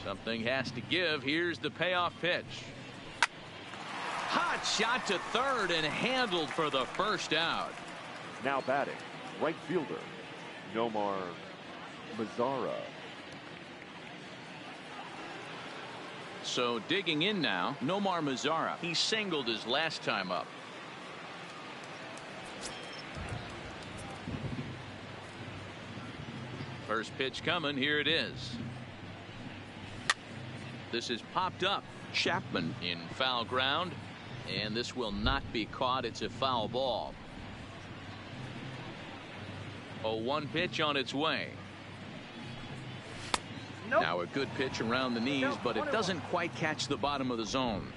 Something has to give. Here's the payoff pitch. Hot shot to third and handled for the first out. Now batting, right fielder, Nomar Mazara. So digging in now, Nomar Mazara. He singled his last time up. First pitch coming. Here it is. This is popped up. Chapman in foul ground. And this will not be caught. It's a foul ball. 0-1 pitch on its way. Nope. Now a good pitch around the knees, but it doesn't quite catch the bottom of the zone.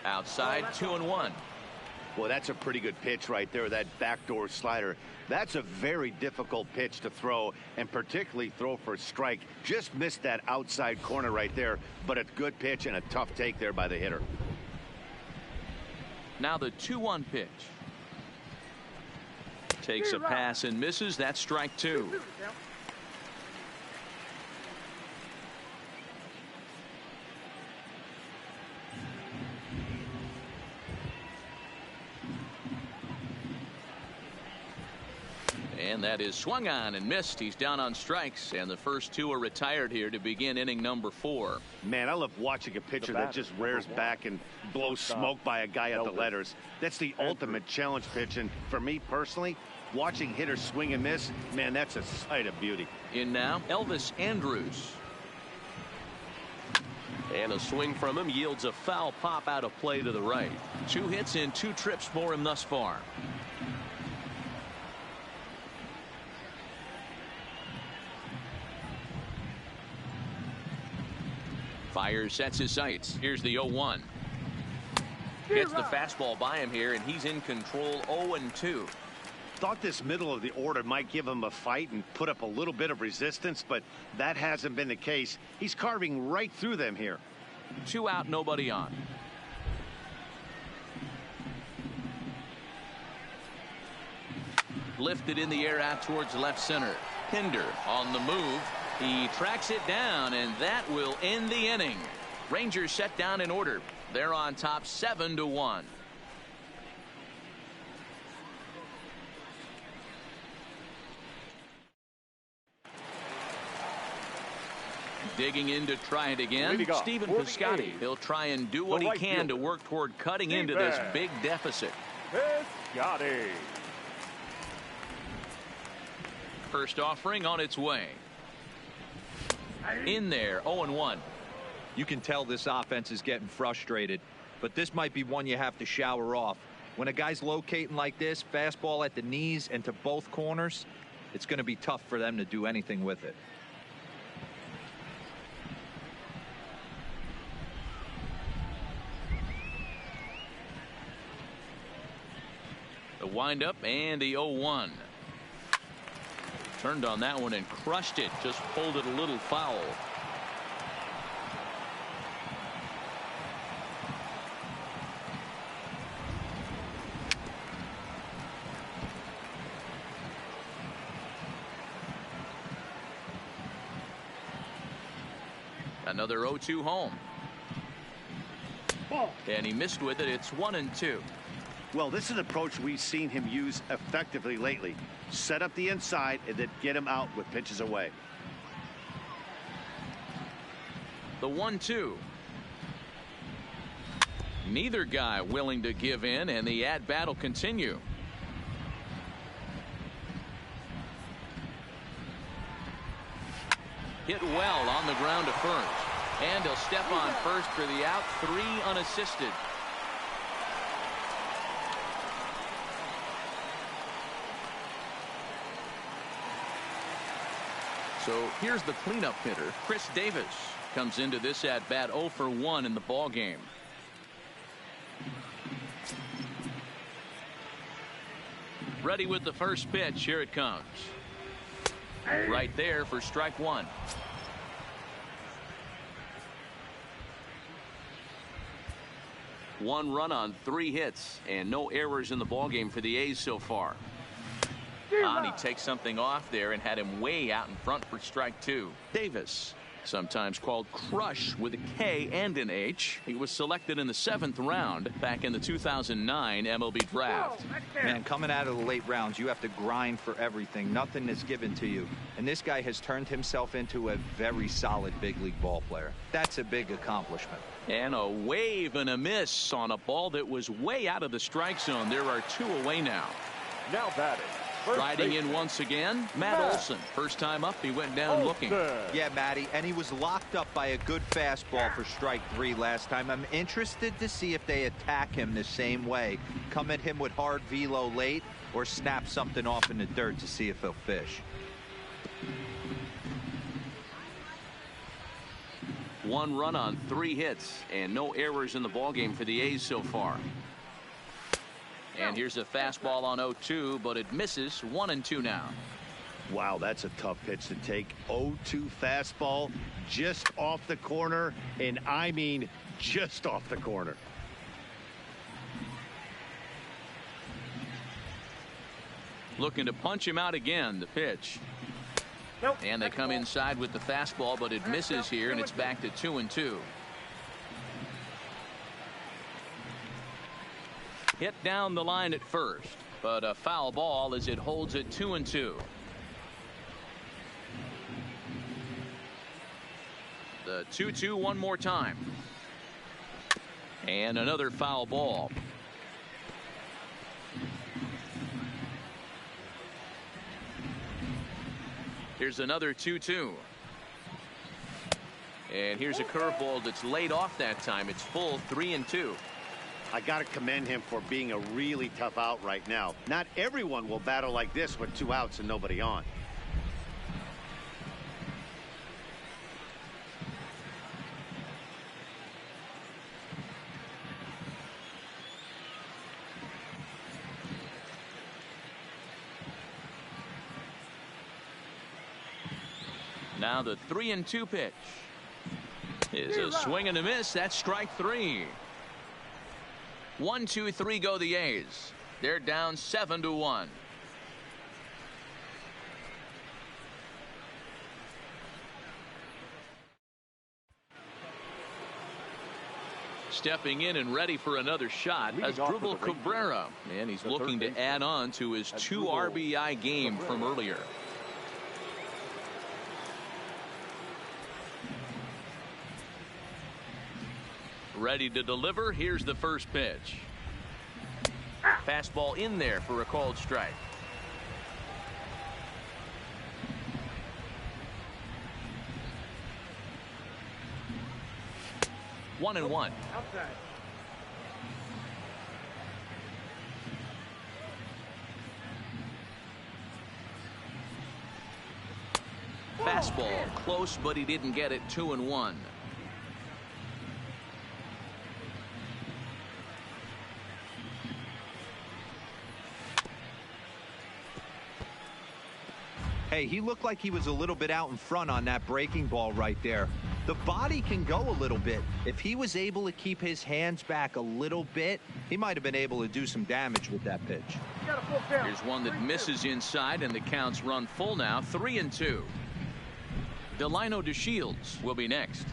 Outside, 2-1. Well, that's a pretty good pitch right there, that backdoor slider. That's a very difficult pitch to throw, and particularly throw for a strike. Just missed that outside corner right there, but a good pitch and a tough take there by the hitter. Now the 2-1 pitch. Takes a pass and misses. That's strike 2. And that is swung on and missed. He's down on strikes, and the first 2 are retired here to begin inning number 4. Man, I love watching a pitcher that just rears back and blows smoke by a guy at the letters. That's the ultimate challenge pitch, and for me personally, watching hitters swing and miss, man, that's a sight of beauty. In now, Elvis Andrus. And a swing from him yields a foul pop out of play to the right. 2 hits and 2 trips for him thus far. Fires, sets his sights. Here's the 0-1. Gets the fastball by him here, and he's in control. 0-2. Thought this middle of the order might give him a fight and put up a little bit of resistance, but that hasn't been the case. He's carving right through them here. 2 out, nobody on. Lifted in the air out towards left center. Pinder on the move. He tracks it down, and that will end the inning. Rangers set down in order. They're on top 7-1. Digging in to try it again. Stephen Piscotty. He'll try and do what he can to work toward cutting into this big deficit. Piscotty. First offering on its way. In there, 0-1. You can tell this offense is getting frustrated, but this might be one you have to shower off. When a guy's locating like this, fastball at the knees and to both corners, it's going to be tough for them to do anything with it. The windup and the 0-1. Turned on that one and crushed it. Just pulled it a little foul. Another 0-2 home. And he missed with it. It's 1-2. Well, this is an approach we've seen him use effectively lately. Set up the inside and then get him out with pitches away. The 1-2. Neither guy willing to give in, and the at-bat will continue. Hit well on the ground to first. And he'll step on first for the out. 3 unassisted. So here's the cleanup hitter. Chris Davis comes into this at bat 0 for 1 in the ball game. Ready with the first pitch. Here it comes. Right there for strike 1. One run on 3 hits and no errors in the ball game for the A's so far. He takes something off there and had him way out in front for strike 2. Davis, sometimes called Crush with a K and an H. He was selected in the 7th round back in the 2009 MLB draft. Man, coming out of the late rounds, you have to grind for everything. Nothing is given to you. And this guy has turned himself into a very solid big league ball player. That's a big accomplishment. And a wave and a miss on a ball that was way out of the strike zone. There are 2 away now. Now batting. Riding in once again, Matt Olson. First time up, he went down looking. Yeah, Matty, and he was locked up by a good fastball for strike 3 last time. I'm interested to see if they attack him the same way. Come at him with hard velo late or snap something off in the dirt to see if he'll fish. 1 run on 3 hits and no errors in the ballgame for the A's so far. And here's a fastball on 0-2, but it misses. 1-2 now. Wow, that's a tough pitch to take. 0-2 fastball just off the corner, and I mean just off the corner. Looking to punch him out again. The pitch. And they come inside with the fastball, but it misses here, and it's back to 2-2. Hit down the line at first, but a foul ball as it holds it 2-2. The 2-2 one more time. And another foul ball. Here's another 2-2. And here's a curveball that's laid off that time. It's full 3-2. I got to commend him for being a really tough out right now. Not everyone will battle like this with 2 outs and nobody on. Now the 3-2 pitch is a swing and a miss. That's strike 3. 1, 2, 3 go the A's. They're down 7-1. Stepping in and ready for another shot as Asdrubal Cabrera, and he's looking to add on to his 2 RBI game from earlier. Ready to deliver. Here's the first pitch. Fastball in there for a called strike. One and one. Outside. Fastball close, but he didn't get it. 2-1. Hey, he looked like he was a little bit out in front on that breaking ball right there. The body can go a little bit. If he was able to keep his hands back a little bit, he might have been able to do some damage with that pitch. Here's one that misses inside, and the counts run full now. 3-2. Delino DeShields will be next.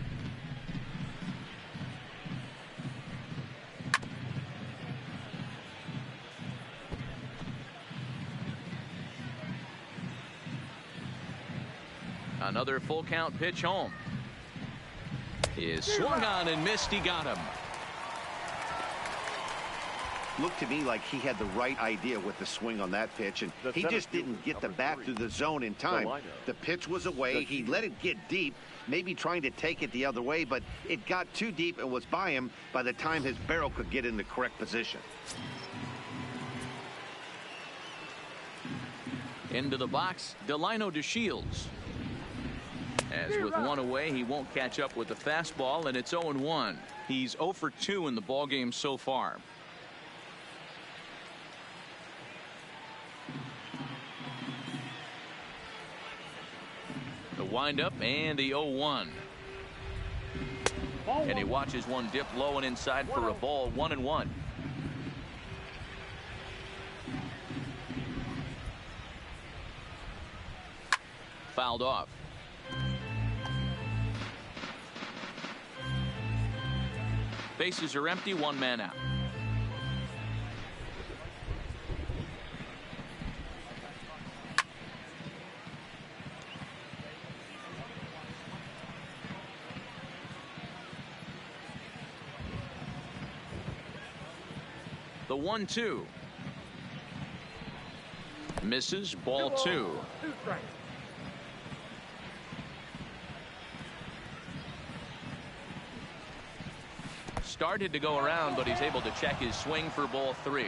Another full count pitch home. Is swung on and missed. He got him. Looked to me like he had the right idea with the swing on that pitch, and he just didn't get the bat through the zone in time. The pitch was away. He let it get deep, maybe trying to take it the other way, but it got too deep and was by him by the time his barrel could get in the correct position. Into the box, Delino DeShields. As with one away, he won't catch up with the fastball, and it's 0-1. He's 0 for 2 in the ballgame so far. The windup and the 0-1. And he watches one dip low and inside for a ball. 1-1. Fouled off. Bases are empty, 1 man out. The 1-2. Misses, ball 2. Started to go around, but he's able to check his swing for ball 3.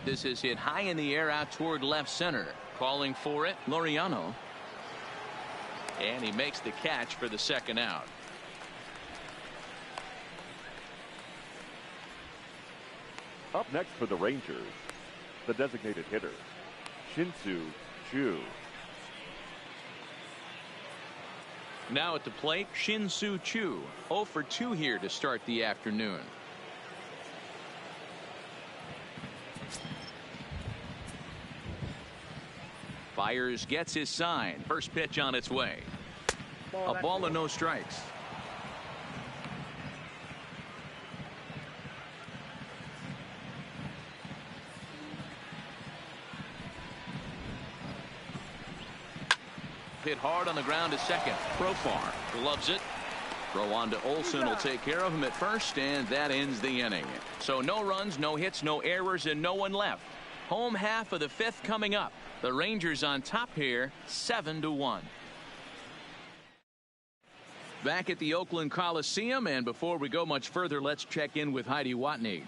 This is hit high in the air out toward left center. Calling for it, Laureano. And he makes the catch for the second out. Up next for the Rangers, the designated hitter, Shin-Soo Choo. Now at the plate, Shin-Soo Choo. 0 for 2 here to start the afternoon. Fires, gets his sign. First pitch on its way. A ball and no strikes. Hit hard on the ground to second. Profar gloves it. Throw on to Olsen will take care of him at first, and that ends the inning. So no runs, no hits, no errors, and no one left. Home half of the fifth coming up. The Rangers on top here, 7-1. Back at the Oakland Coliseum, and before we go much further, let's check in with Heidi Watney.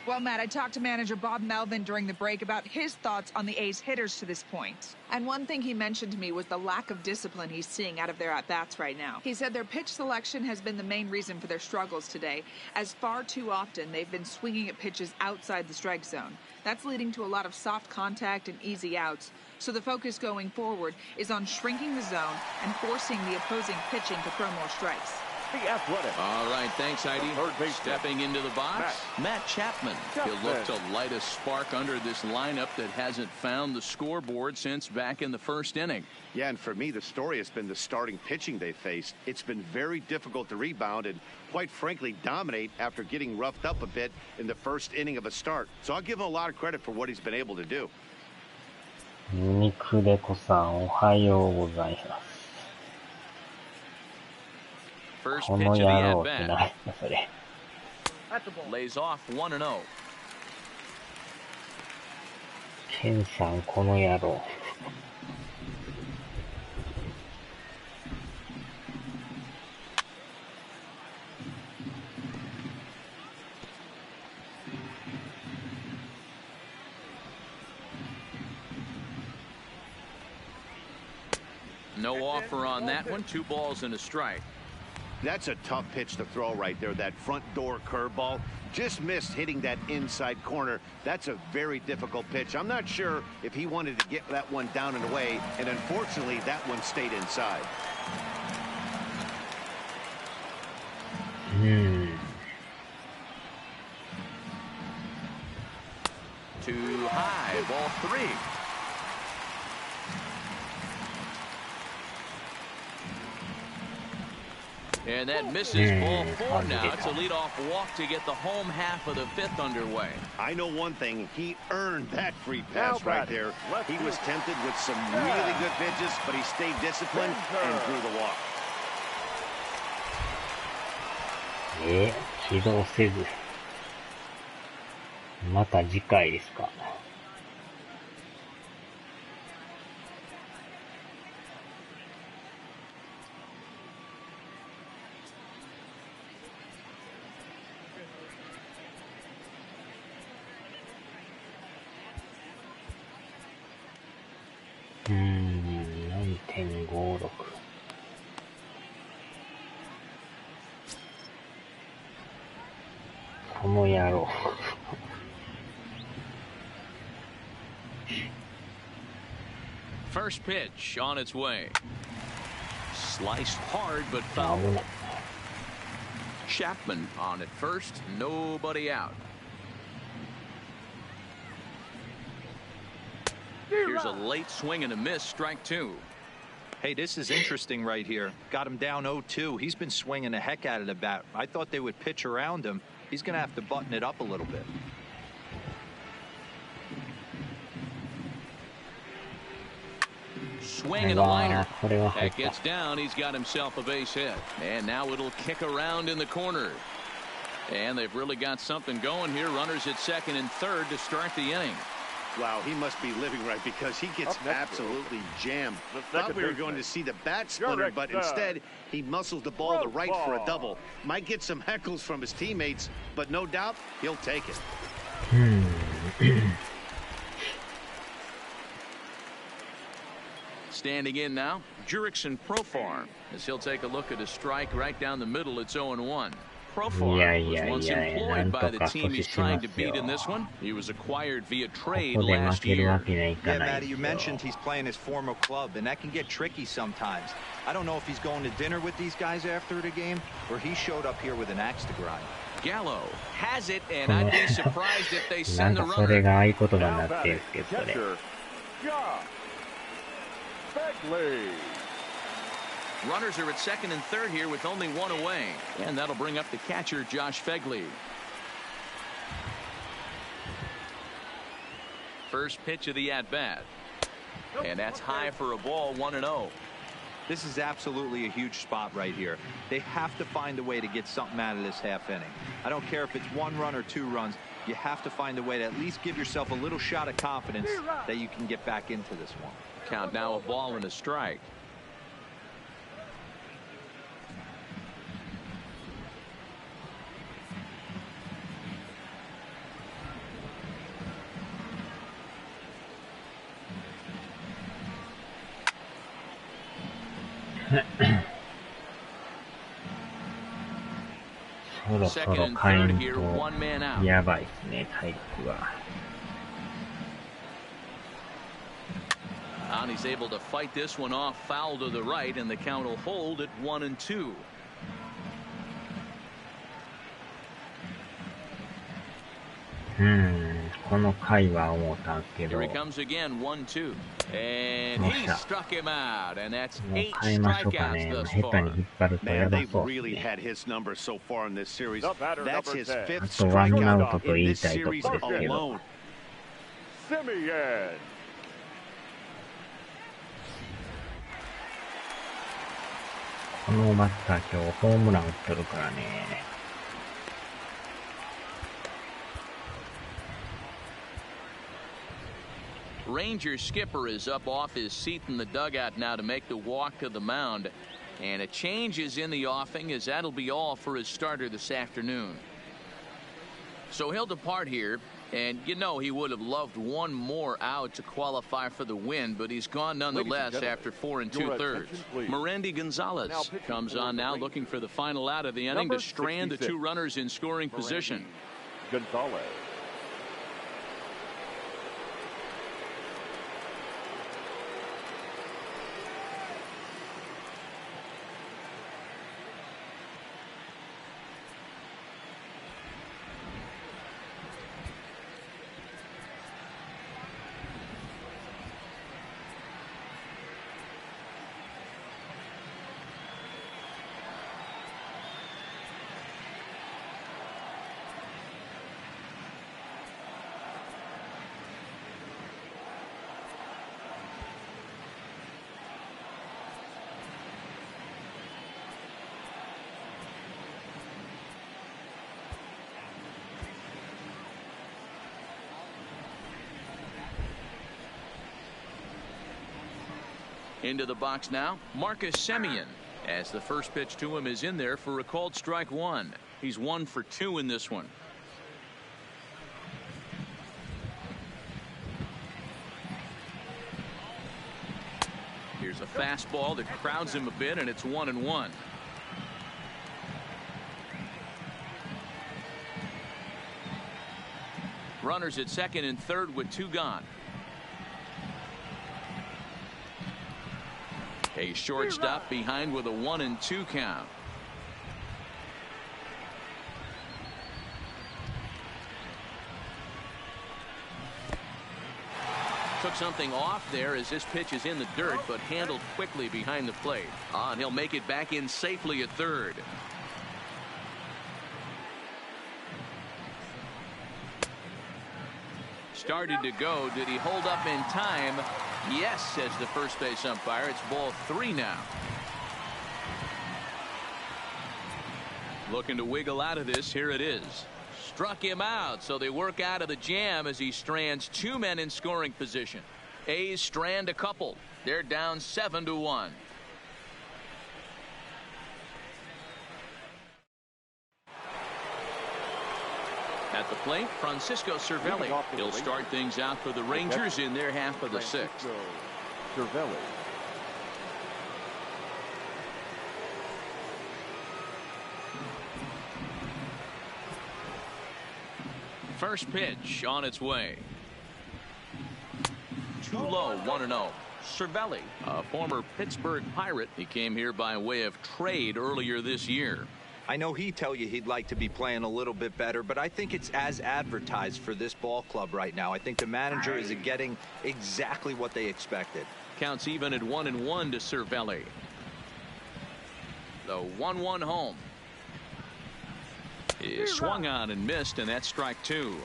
Well, Matt, I talked to manager Bob Melvin during the break about his thoughts on the A's hitters to this point. And one thing he mentioned to me was the lack of discipline he's seeing out of their at-bats right now. He said their pitch selection has been the main reason for their struggles today, as far too often they've been swinging at pitches outside the strike zone. That's leading to a lot of soft contact and easy outs. So the focus going forward is on shrinking the zone and forcing the opposing pitching to throw more strikes. The Athletic. All right, thanks, Heidi. Stepping into the box, Matt Chapman. He'll look to light a spark under this lineup that hasn't found the scoreboard since back in the first inning. Yeah, and for me, the story has been the starting pitching they faced. It's been very difficult to rebound and, quite frankly, dominate after getting roughed up a bit in the first inning of a start. So I'll give him a lot of credit for what he's been able to do. ニクレコさん、おはようございます。First こ pitch の of the 野郎って at 何だそれ。Lays off 1-0. ケンさん、この野郎。No offer on that one. 2 balls and a strike. That's a tough pitch to throw right there. That front door curveball just missed hitting that inside corner. That's a very difficult pitch. I'm not sure if he wanted to get that one down and away, and unfortunately that one stayed inside. Too high. Ball 3. And that misses. Ball 4 now. It's a leadoff walk to get the home half of the fifth underway. I know one thing. He earned that free pass right there. He was tempted with some really good pitches, but he stayed disciplined and drew the walk. 起動せず。また次回ですか。4.56 この野郎First pitch on its way. Sliced hard but foul. Chapman on at first. Nobody out. Here's a late swing and a miss. Strike 2. Hey, this is interesting right here. Got him down 0-2. He's been swinging the heck out of the bat. I thought they would pitch around him. He's going to have to button it up a little bit. Swing and a liner. That gets down. He's got himself a base hit. And now it'll kick around in the corner. And they've really got something going here. Runners at second and third to start the inning. Wow, he must be living right because he gets absolutely jammed. Thought we were going to see the bat splinter, but instead he muscles the ball to right for a double. Might get some heckles from his teammates, but no doubt he'll take it. Standing in now, Jurickson Profar, as he'll take a look at a strike right down the middle. It's 0-1. Profar was once employed by the team he's trying to beat in this one. He was acquired via trade last year. Yeah, Matty, you mentioned he's playing his former club, and that can get tricky sometimes. I don't know if he's going to dinner with these guys after the game, or he showed up here with an axe to grind. Gallo has it, and I'd be surprised if they send the runner. それが合言葉になってるんですけど、それ。Runners are at second and third here with only one away. And that'll bring up the catcher, Josh Fegley. First pitch of the at-bat. And that's high for a ball, 1-0. This is absolutely a huge spot right here. They have to find a way to get something out of this half inning. I don't care if it's 1 run or 2 runs. You have to find a way to at least give yourself a little shot of confidence that you can get back into this one. Count now, a ball and a strike.そろそろカウントやばいですね、体力は。And he's able to fight this one off, foul to the right, and the count will hold at 1-2. この回は思ったけど。Here he comes again, 1-2. And he struck him out, and that's 8変えましょうかね。下手に引っ張るとやば Man, そう they've です really ね。 had his number so far in this series. The batter, That's number his 10. 5th あとワンアウト strikeout と in 言い this たいとこ series ですけど。 alone. Simeon. このバッター今日ホームラン打っとるからね。Ranger skipper is up off his seat in the dugout now to make the walk to the mound. And a change is in the offing, as that'll be all for his starter this afternoon. So he'll depart here, and you know he would have loved one more out to qualify for the win, but he's gone nonetheless after 4 2/3. Merendi Gonzalez comes on now, looking for the final out of the inning to strand the 2 runners in scoring position. Gonzalez. Into the box now, Marcus Semien, as the first pitch to him is in there for a called strike 1. He's 1 for 2 in this one. Here's a fastball that crowds him a bit, and it's 1-1. Runners at second and third with 2 gone. A shortstop behind with a 1-2 count. Took something off there as this pitch is in the dirt, but handled quickly behind the plate. And he'll make it back in safely at third. Started to go. Did he hold up in time? Yes, says the first base umpire. It's ball 3 now. Looking to wiggle out of this. Here it is. Struck him out, so they work out of the jam as he strands 2 men in scoring position. A's strand a couple. They're down 7-1. At the plate, Francisco Cervelli. He'll start things out for the Rangers in their half of the 6th. Cervelli. First pitch on its way. Too low, 1-0. Cervelli, a former Pittsburgh Pirate. He came here by way of trade earlier this year. I know he'd tell you he'd like to be playing a little bit better, but I think it's as advertised for this ball club right now. I think the manager is getting exactly what they expected. Counts even at 1-1 to Cervelli. The 1-1 home. He swung on and missed, and that's strike 2.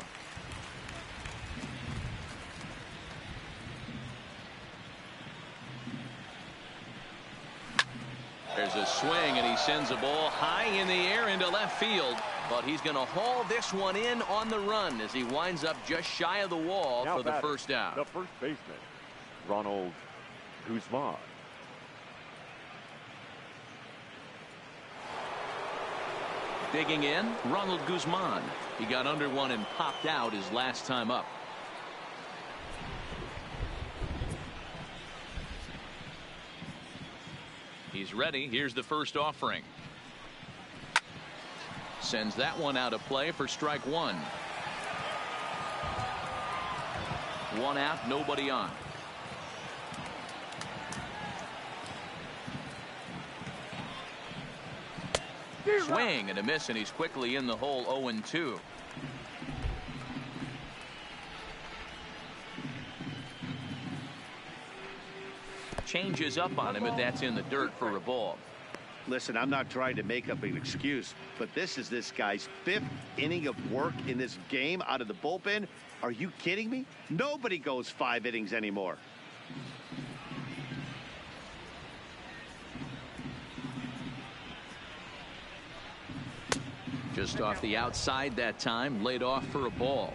There's a swing, and he sends a ball high in the air into left field. But he's going to haul this one in on the run as he winds up just shy of the wall Now for the batting, first out. The first baseman, Ronald Guzman. Digging in, Ronald Guzman. He got under one and popped out his last time up. He's ready. Here's the first offering. Sends that one out of play for strike one. One out, nobody on. Swing and a miss, and he's quickly in the hole. 0-2. Changes up on him, and that's in the dirt for a ball. Listen, I'm not trying to make up an excuse, but this is this guy's 5th inning of work in this game out of the bullpen. Are you kidding me? Nobody goes 5 innings anymore. Just off the outside that time, laid off for a ball.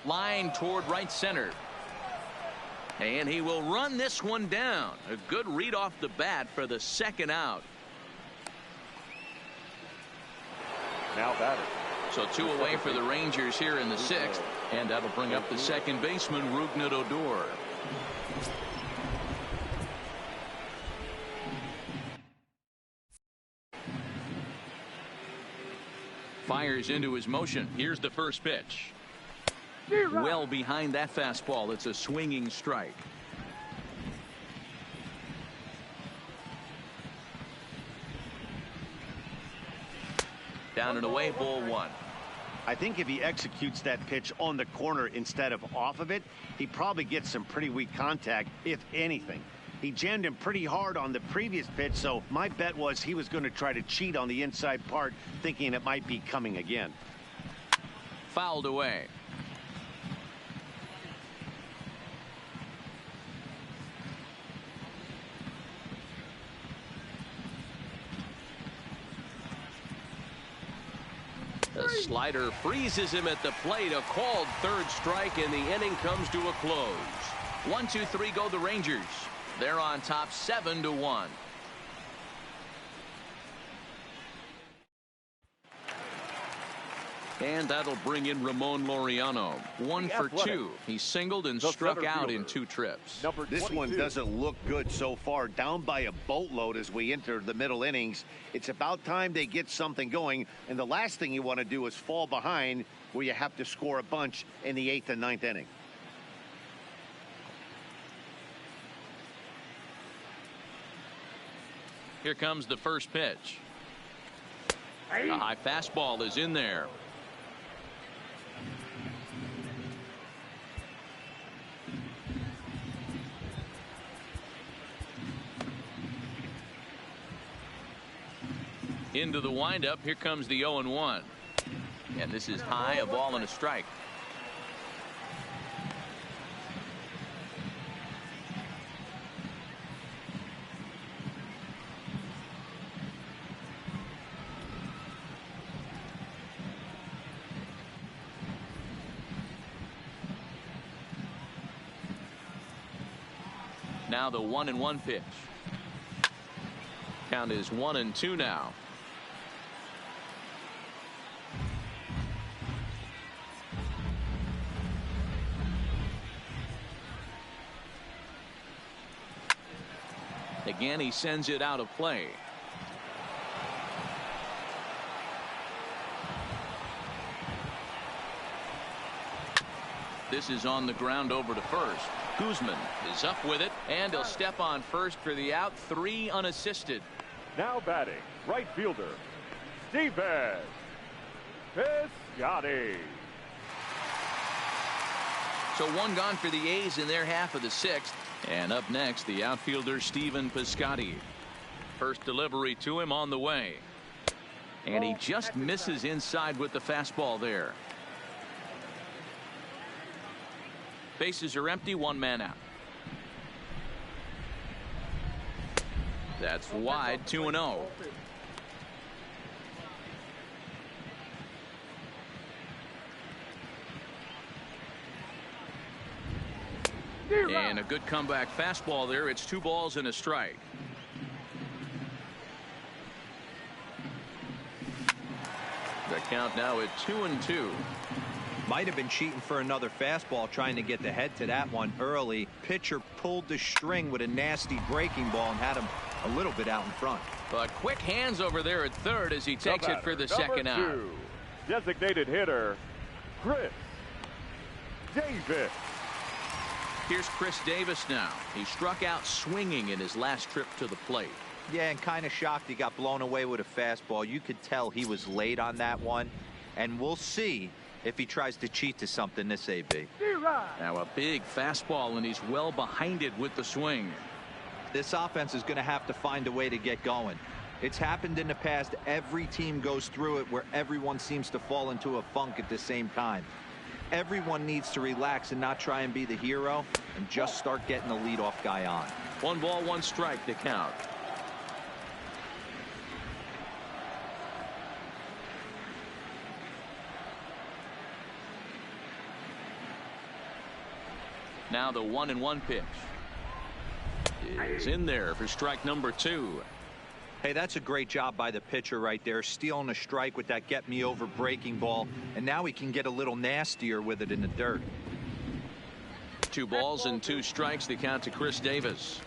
Line toward right center. And he will run this one down. A good read off the bat for the second out. Now batting. So 2 away for the Rangers here in the 6th. And that'll bring up the second baseman, Rougned Odor. Fires into his motion. Here's the first pitch. Well behind that fastball. It's a swinging strike. Down and away, ball 1. I think if he executes that pitch on the corner instead of off of it, he probably gets some pretty weak contact, if anything. He jammed him pretty hard on the previous pitch, so my bet was he was going to try to cheat on the inside part, thinking it might be coming again. Fouled away. The slider freezes him at the plate. A called third strike, and the inning comes to a close. 1, 2, 3 go the Rangers. They're on top 7-1. And that'll bring in Ramon Laureano. 1 for 2. He singled and struck out in 2 trips. This one doesn't look good so far. Down by a boatload as we enter the middle innings. It's about time they get something going. And the last thing you want to do is fall behind where you have to score a bunch in the 8th and 9th inning. Here comes the first pitch. A high fastball is in there. Into the windup. Here comes the 0-1. And this is high, a ball and a strike. Now the 1-1 pitch. Count is 1-2 now. Again, he sends it out of play. This is on the ground over to first. Guzman is up with it, and he'll step on first for the out. 3 unassisted. Now batting, right fielder, Steven Piscotty. So 1 gone for the A's in their half of the 6th. And up next, the outfielder, Steven Piscotty. First delivery to him on the way. And he just misses inside with the fastball there. Bases are empty, one man out. That's wide, 2-0. And a good comeback fastball there. It's 2 balls and a strike. The count now at 2-2. Might have been cheating for another fastball, trying to get the head to that one early. Pitcher pulled the string with a nasty breaking ball and had him a little bit out in front. But quick hands over there at third as he takes it for the second out. Designated hitter, Chris Davis. Here's Chris Davis now. He struck out swinging in his last trip to the plate. Yeah, and kind of shocked he got blown away with a fastball. You could tell he was late on that one. And we'll see if he tries to cheat to something this AB. Now a big fastball, and he's well behind it with the swing. This offense is going to have to find a way to get going. It's happened in the past. Every team goes through it where everyone seems to fall into a funk at the same time. Everyone needs to relax and not try and be the hero and just start getting the leadoff guy on. 1 ball, 1 strike to count. Now the 1-1 pitch is in there for strike number 2. Hey, that's a great job by the pitcher right there, stealing a strike with that get me over breaking ball, and now he can get a little nastier with it in the dirt. 2 balls and 2 strikes to count to Chris Davis.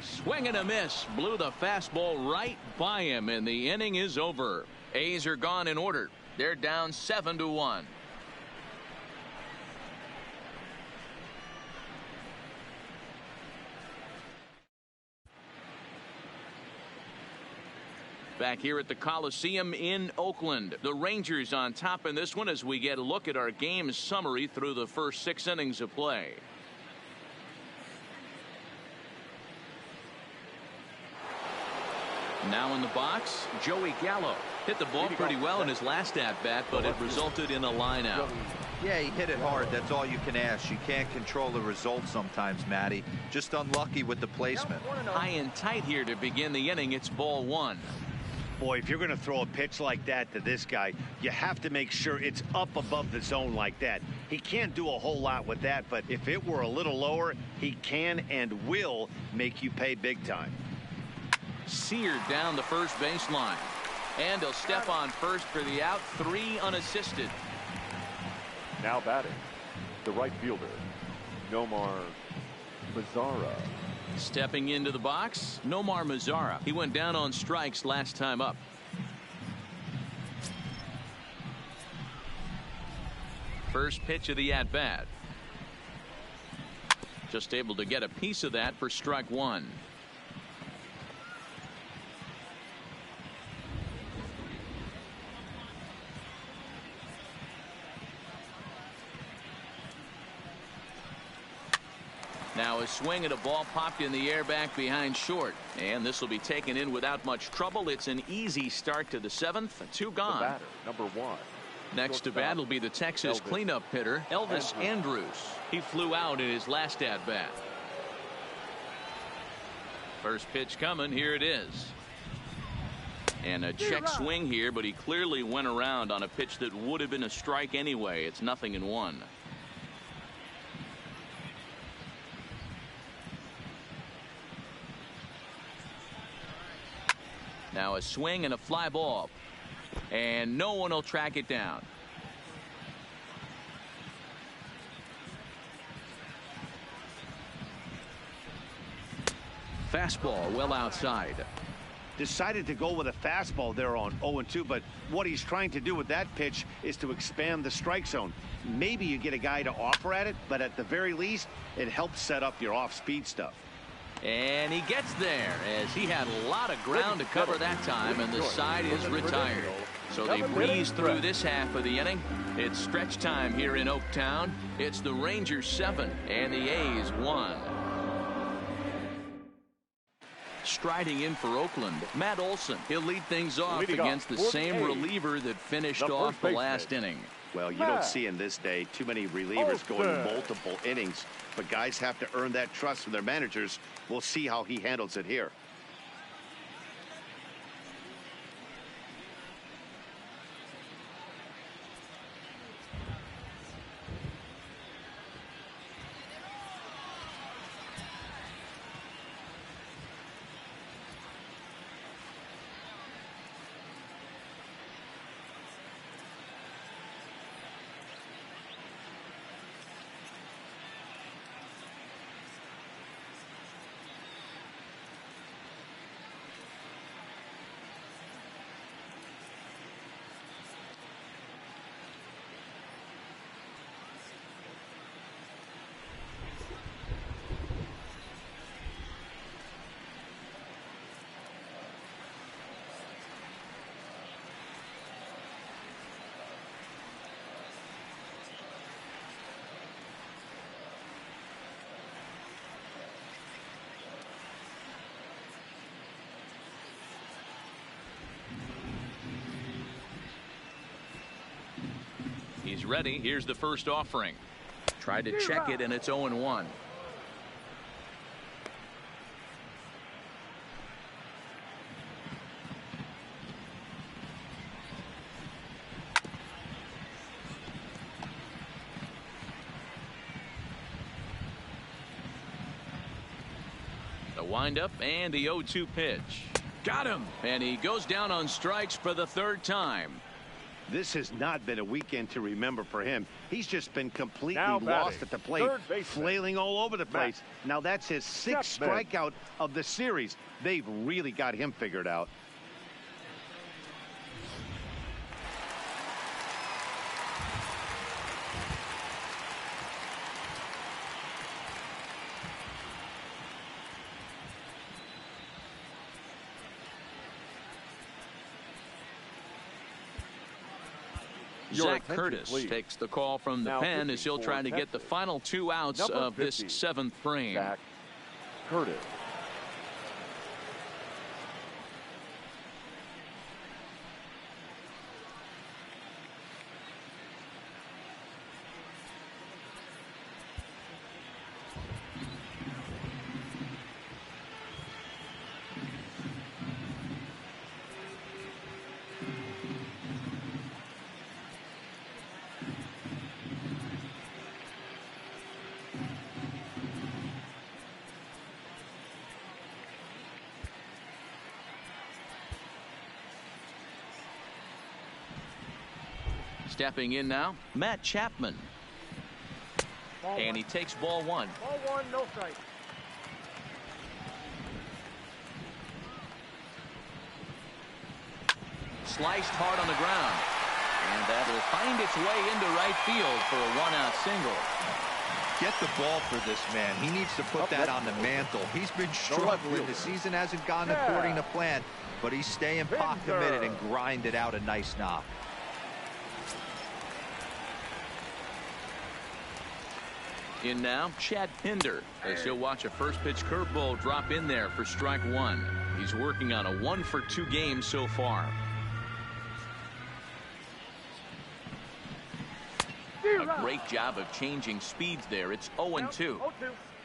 Swing and a miss, blew the fastball right by him, and the inning is over. A's are gone in order. They're down 7-1. Back here at the Coliseum in Oakland, the Rangers on top in this one as we get a look at our game summary through the first 6 innings of play. Now in the box, Joey Gallo hit the ball pretty well in his last at-bat, but it resulted in a line out. Yeah, he hit it hard. That's all you can ask. You can't control the result sometimes, Matty. Just unlucky with the placement. High and tight here to begin the inning. It's ball 1. Boy, if you're going to throw a pitch like that to this guy, you have to make sure it's up above the zone like that. He can't do a whole lot with that, but if it were a little lower, he can and will make you pay big time. Seared down the first baseline, and he'll step on first for the out. 3 unassisted. Now batting, the right fielder, Nomar Mazara. Stepping into the box, Nomar Mazara. He went down on strikes last time up. First pitch of the at-bat. Just able to get a piece of that for strike 1. Now a swing and a ball popped in the air back behind short, and this will be taken in without much trouble. It's an easy start to the 7th. 2 gone. The batter, number 1. Next to bat will be the Texas cleanup hitter, Elvis Andrews. He flew out in his last at bat. First pitch coming. Here it is. And a check swing here, but he clearly went around on a pitch that would have been a strike anyway. It's 0-1. Now a swing and a fly ball, and no one will track it down. Fastball well outside. Decided to go with a fastball there on 0-2, but what he's trying to do with that pitch is to expand the strike zone. Maybe you get a guy to offer at it, but at the very least, it helps set up your off-speed stuff. And he gets there as he had a lot of ground to cover that time, and the side is retired. So they breeze through this half of the inning. It's stretch time here in Oaktown. It's the Rangers 7 and the A's 1. Striding in for Oakland, Matt Olson. He'll lead things off Leading against off, the same reliever that finished off the last inning. Well, you don't see in this day too many relievers going multiple innings, but guys have to earn that trust from their managers. We'll see how he handles it here. He's ready. Here's the first offering. Tried to check it, and it's 0-1. The windup and the 0-2 pitch. Got him. And he goes down on strikes for the third time. This has not been a weekend to remember for him. He's just been completely Now lost at the plate, flailing all over the place. Matt. Now that's his sixth strikeout of the series. They've really got him figured out. Zach Curtis takes the call from the pen as he'll try to get the final 2 outs of this 7th frame. Zach Curtis. Stepping in now, Matt Chapman. And he takes ball 1. Ball 1, no strike. Sliced hard on the ground. And that will find its way into right field for a 1-out single. Get the ball for this man. He needs to put that on the mantle. He's been struggling. The season hasn't gone according to plan, but he's staying pot committed and grinded out a nice knock. In now, Chad Pinder, as he'll watch a first pitch curveball drop in there for strike 1. He's working on a 1-for-2 game so far. A great job of changing speeds there. It's 0-2.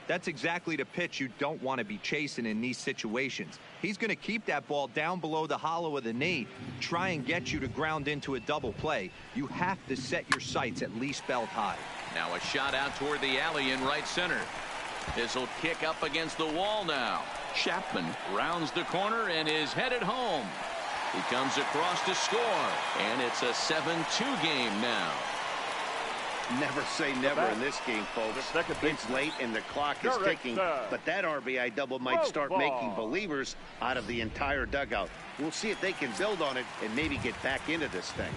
That's exactly the pitch you don't want to be chasing in these situations. He's going to keep that ball down below the hollow of the knee, try and get you to ground into a double play. You have to set your sights at least belt high. Now a shot out toward the alley in right center. This will kick up against the wall now. Chapman rounds the corner and is headed home. He comes across to score, and it's a 7-2 game now. Never say never in this game, folks. It's late and the clock is ticking, but that RBI double might start making believers out of the entire dugout. We'll see if they can build on it and maybe get back into this thing.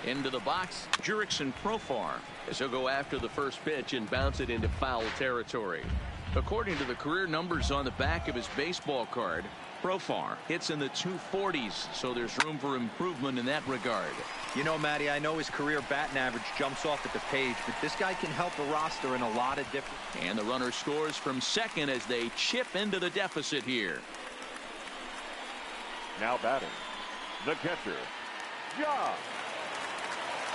Into the box, Jurickson Profar, as he'll go after the first pitch and bounce it into foul territory. According to the career numbers on the back of his baseball card, Profar hits in the 240s, so there's room for improvement in that regard. You know, Matty, I know his career batting average jumps off at the page, but this guy can help a roster in a lot of different... And the runner scores from second as they chip into the deficit here. Now batting, the catcher, Josh.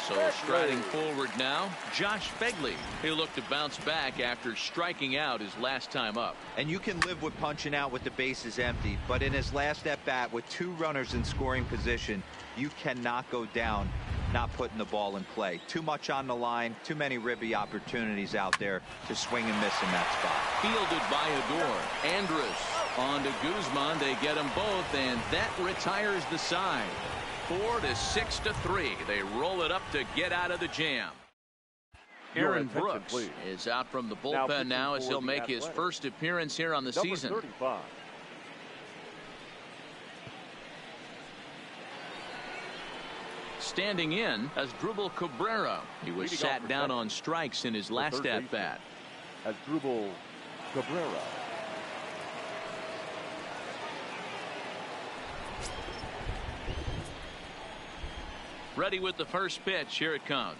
So striding forward now, Josh Begley. He'll look to bounce back after striking out his last time up. And you can live with punching out with the bases empty, but in his last at-bat with 2 runners in scoring position, you cannot go down not putting the ball in play. Too much on the line, too many ribby opportunities out there to swing and miss in that spot. Fielded by Adore. Andrus on to Guzman. They get them both, and that retires the side. 4-6-3. They roll it up to get out of the jam. Aaron Brooks is out from the bullpen now as he'll make his first appearance here on the season. 35. Standing in as Drupal Cabrera. He was sat down on strikes in his last at-bat. As Drupal Cabrera. Ready with the first pitch. Here it comes.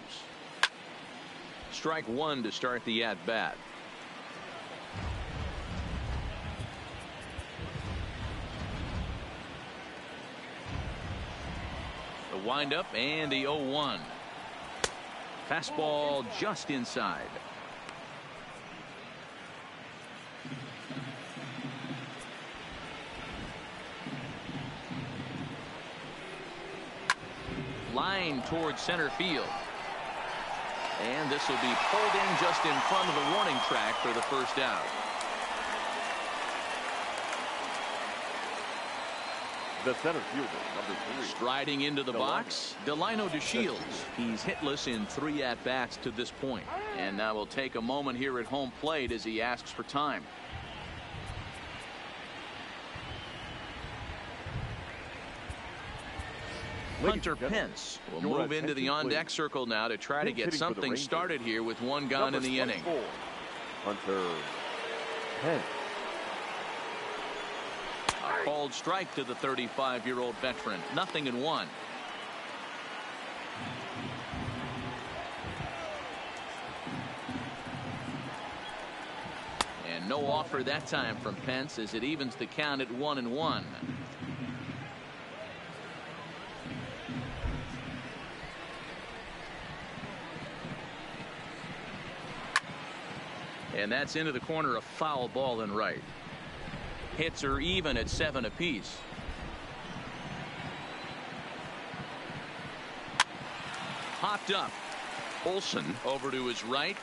Strike 1 to start the at-bat. The windup and the 0-1. Fastball just inside. Line towards center field. And this will be pulled in just in front of the warning track for the first out. The center fielder, number 3. Striding into the box, Delino DeShields. He's hitless in 3 at-bats to this point. And now we'll take a moment here at home plate as he asks for time. Hunter Pence will move into the on-deck circle now to try to get something started here with 1 gone in the inning. Hunter Pence. A called strike to the 35-year-old veteran. 0-1. And no offer that time from Pence as it evens the count at 1-1. And that's into the corner, a foul ball and right. Hits are even at 7 apiece. Popped up. Olsen over to his right,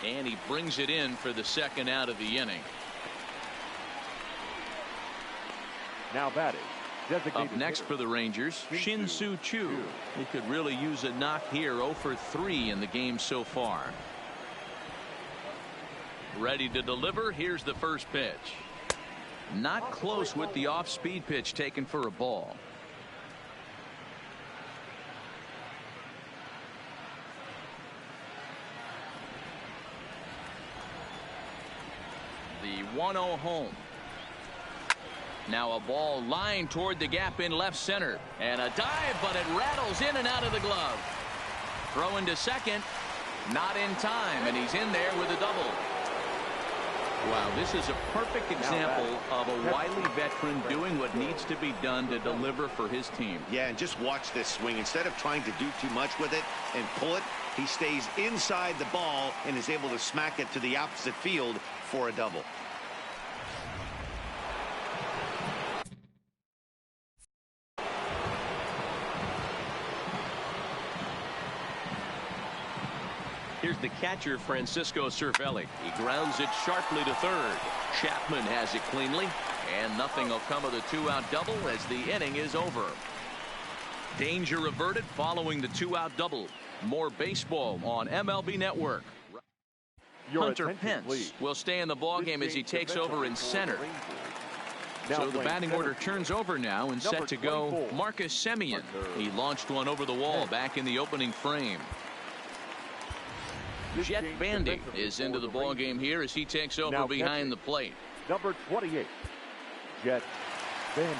and he brings it in for the second out of the inning. Now batting. Up next for the Rangers, Shin-Soo Choo. He could really use a knock here. 0 for 3 in the game so far. Ready to deliver. Here's the first pitch. Not close with the off-speed pitch taken for a ball. The 1-0 home. Now a ball lined toward the gap in left center. And a dive, but it rattles in and out of the glove. Throw into second. Not in time, and he's in there with a double. Wow, this is a perfect example of a wily veteran doing what needs to be done to deliver for his team. Yeah, and just watch this swing. Instead of trying to do too much with it and pull it, he stays inside the ball and is able to smack it to the opposite field for a double. Here's the catcher, Francisco Cervelli. He grounds it sharply to third. Chapman has it cleanly, and nothing will come of the 2-out double as the inning is over. Danger averted following the 2-out double. More baseball on MLB Network. Hunter Pence will stay in the ballgame as he takes over in center. So the batting order turns over now and set to go Marcus Semien. He launched one over the wall back in the opening frame. Jet Bandy is into the ballgame here as he takes over behind the plate. Number 28, Jet Bandy.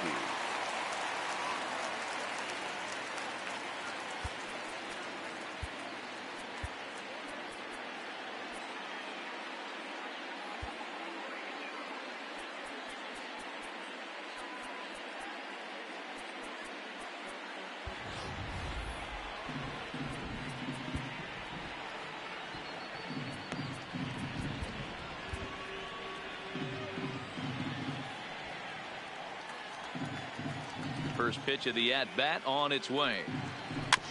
First pitch of the at-bat on its way.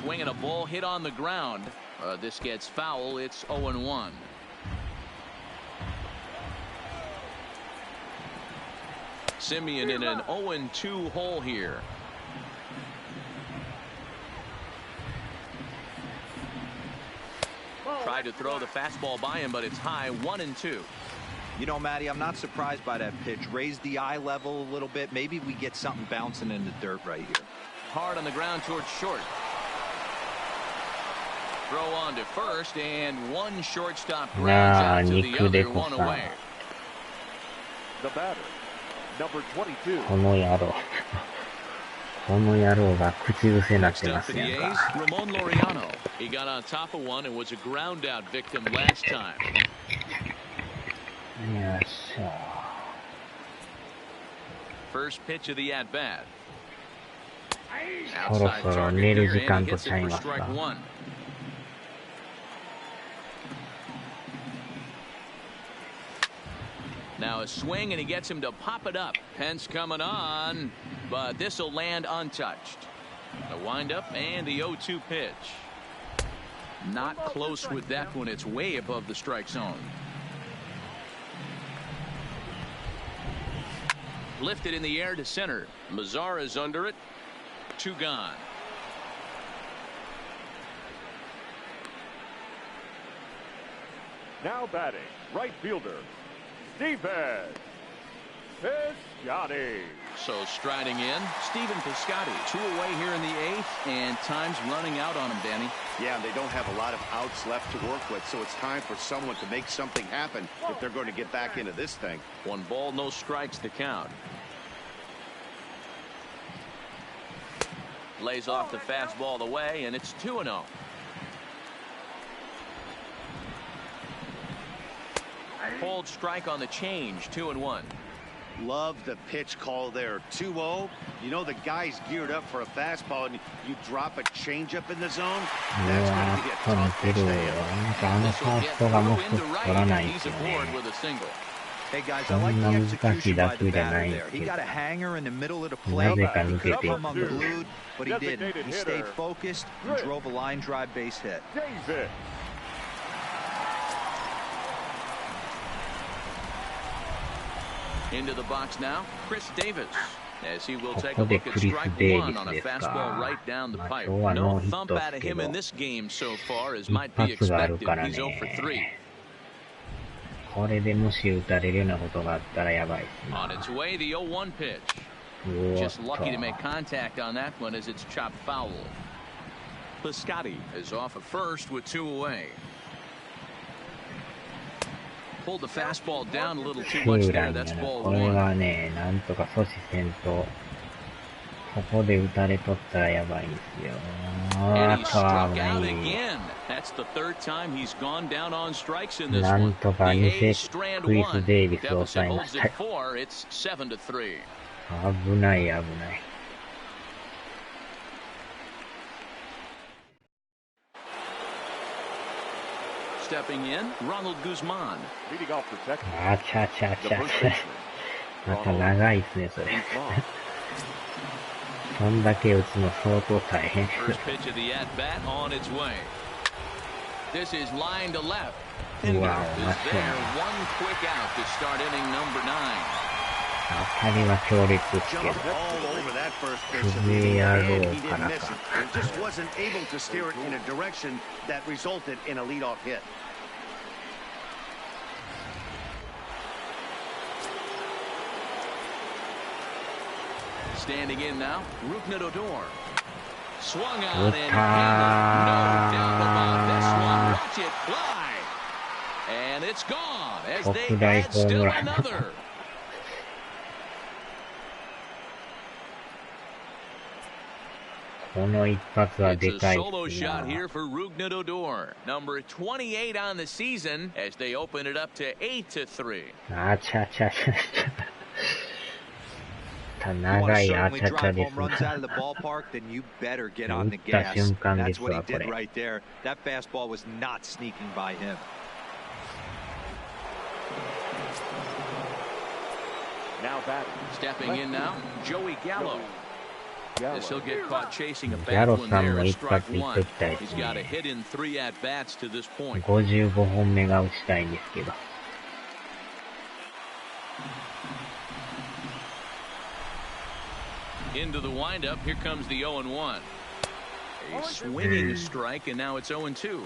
Swinging a ball hit on the ground. This gets foul. It's 0-1. Simeon in an 0-2 hole here. Tried to throw the fastball by him, but it's high. 1-2. You know, Matty, I'm not surprised by that pitch. Raise the eye level a little bit. Maybe we get something bouncing in the dirt right here. Hard on the ground towards short. Throw on to first, and one shortstop grounds out to the other, one away. The batter, number 22. この野郎。この野郎が口癖になってますやんか。Ramon Laureano. He got on top of one and was a ground out victim last time. よっしゃ。 First pitch of the at bat. そろそろ寝る時間とちゃいますか。Now a swing and he gets him to pop it up. Pence coming on, but this will land untouched. The windup and the 0-2 pitch. Not close with that one. It's way above the strike zone. Lifted in the air to center. Mazara's under it. 2 gone. Now batting, right fielder, Stephen Piscotty. So striding in, Stephen Piscotty. 2 away here in the 8th, and time's running out on him, Danny. Yeah, they don't have a lot of outs left to work with, so it's time for someone to make something happen if they're going to get back into this thing. 1 ball, no strikes to count. Lays off the fastball away, and it's 2-0. Hold strike on the change, 2-1. Love the pitch call there. 2-0. You know the guy's geared up for a fastball, and you drop a changeup in the zone. That's going to be a tough pitch to hit. He's aboard with a single. Hey guys, I like the execution by the batter there. He got a hanger in the middle of the plate. Drove him unglued, but he didn't. He stayed focused and drove a line drive base hit. Davis. Into the box now, Chris Davis, as he will take a look at strike 1 on a fastball right down the pipe. No thump out of him in this game so far, as might be expected. He's 0 for 3. これでもし打たれるようなことがあったらやばいですね。 On its way, the 0-1 pitch. Just lucky to make contact on that one as it's chopped foul. Piscotty is off at first with 2 away. Pulled the fastball down a little too much there. That's ball これはね、なんとか阻止せんと、ここで打たれとったらやばいんですよ。And he struck out again. That's the 3rd time he's gone down on strikes in this one. The A's strand 1. Deficit holds it 4. It's 7-3. 危ない危ない。Stepping in, Ronald Guzman. Leading off for Texas. あちゃちゃちゃちゃ。また長いですね、それ。そんだけ打つの相当大変。 First pitch of the at bat on its way. This is line to left. Pinder is there. 1 quick out to start inning number 9. 当たりは強烈ですけど。首やろうかなか。Just wasn't able to steer it in a direction that resulted in a leadoff hit. Standing in now, Rougned-Odor. Swung on and handled. No doubt about this one. Watch it fly. And it's gone as they add still another. この一発はでかいっ solo す shot な。 here for Rougned-Odor, number 28 on the season, as they open it up to 8-3. あちゃちゃちゃちゃ。長いあちゃちゃですな。打った瞬間ですわ、これ。Stepping in now, Joey Gallo. As he'll get caught chasing a ギャ bad ロ one さん there, も a 一発 strike いっ one. ときたいで He's す got a ね。 hit in 3 at-bats to this point. 55本目が打ちたいんですけど。Into the windup, here comes the 0-1. A swinging strike, and now it's 0-2.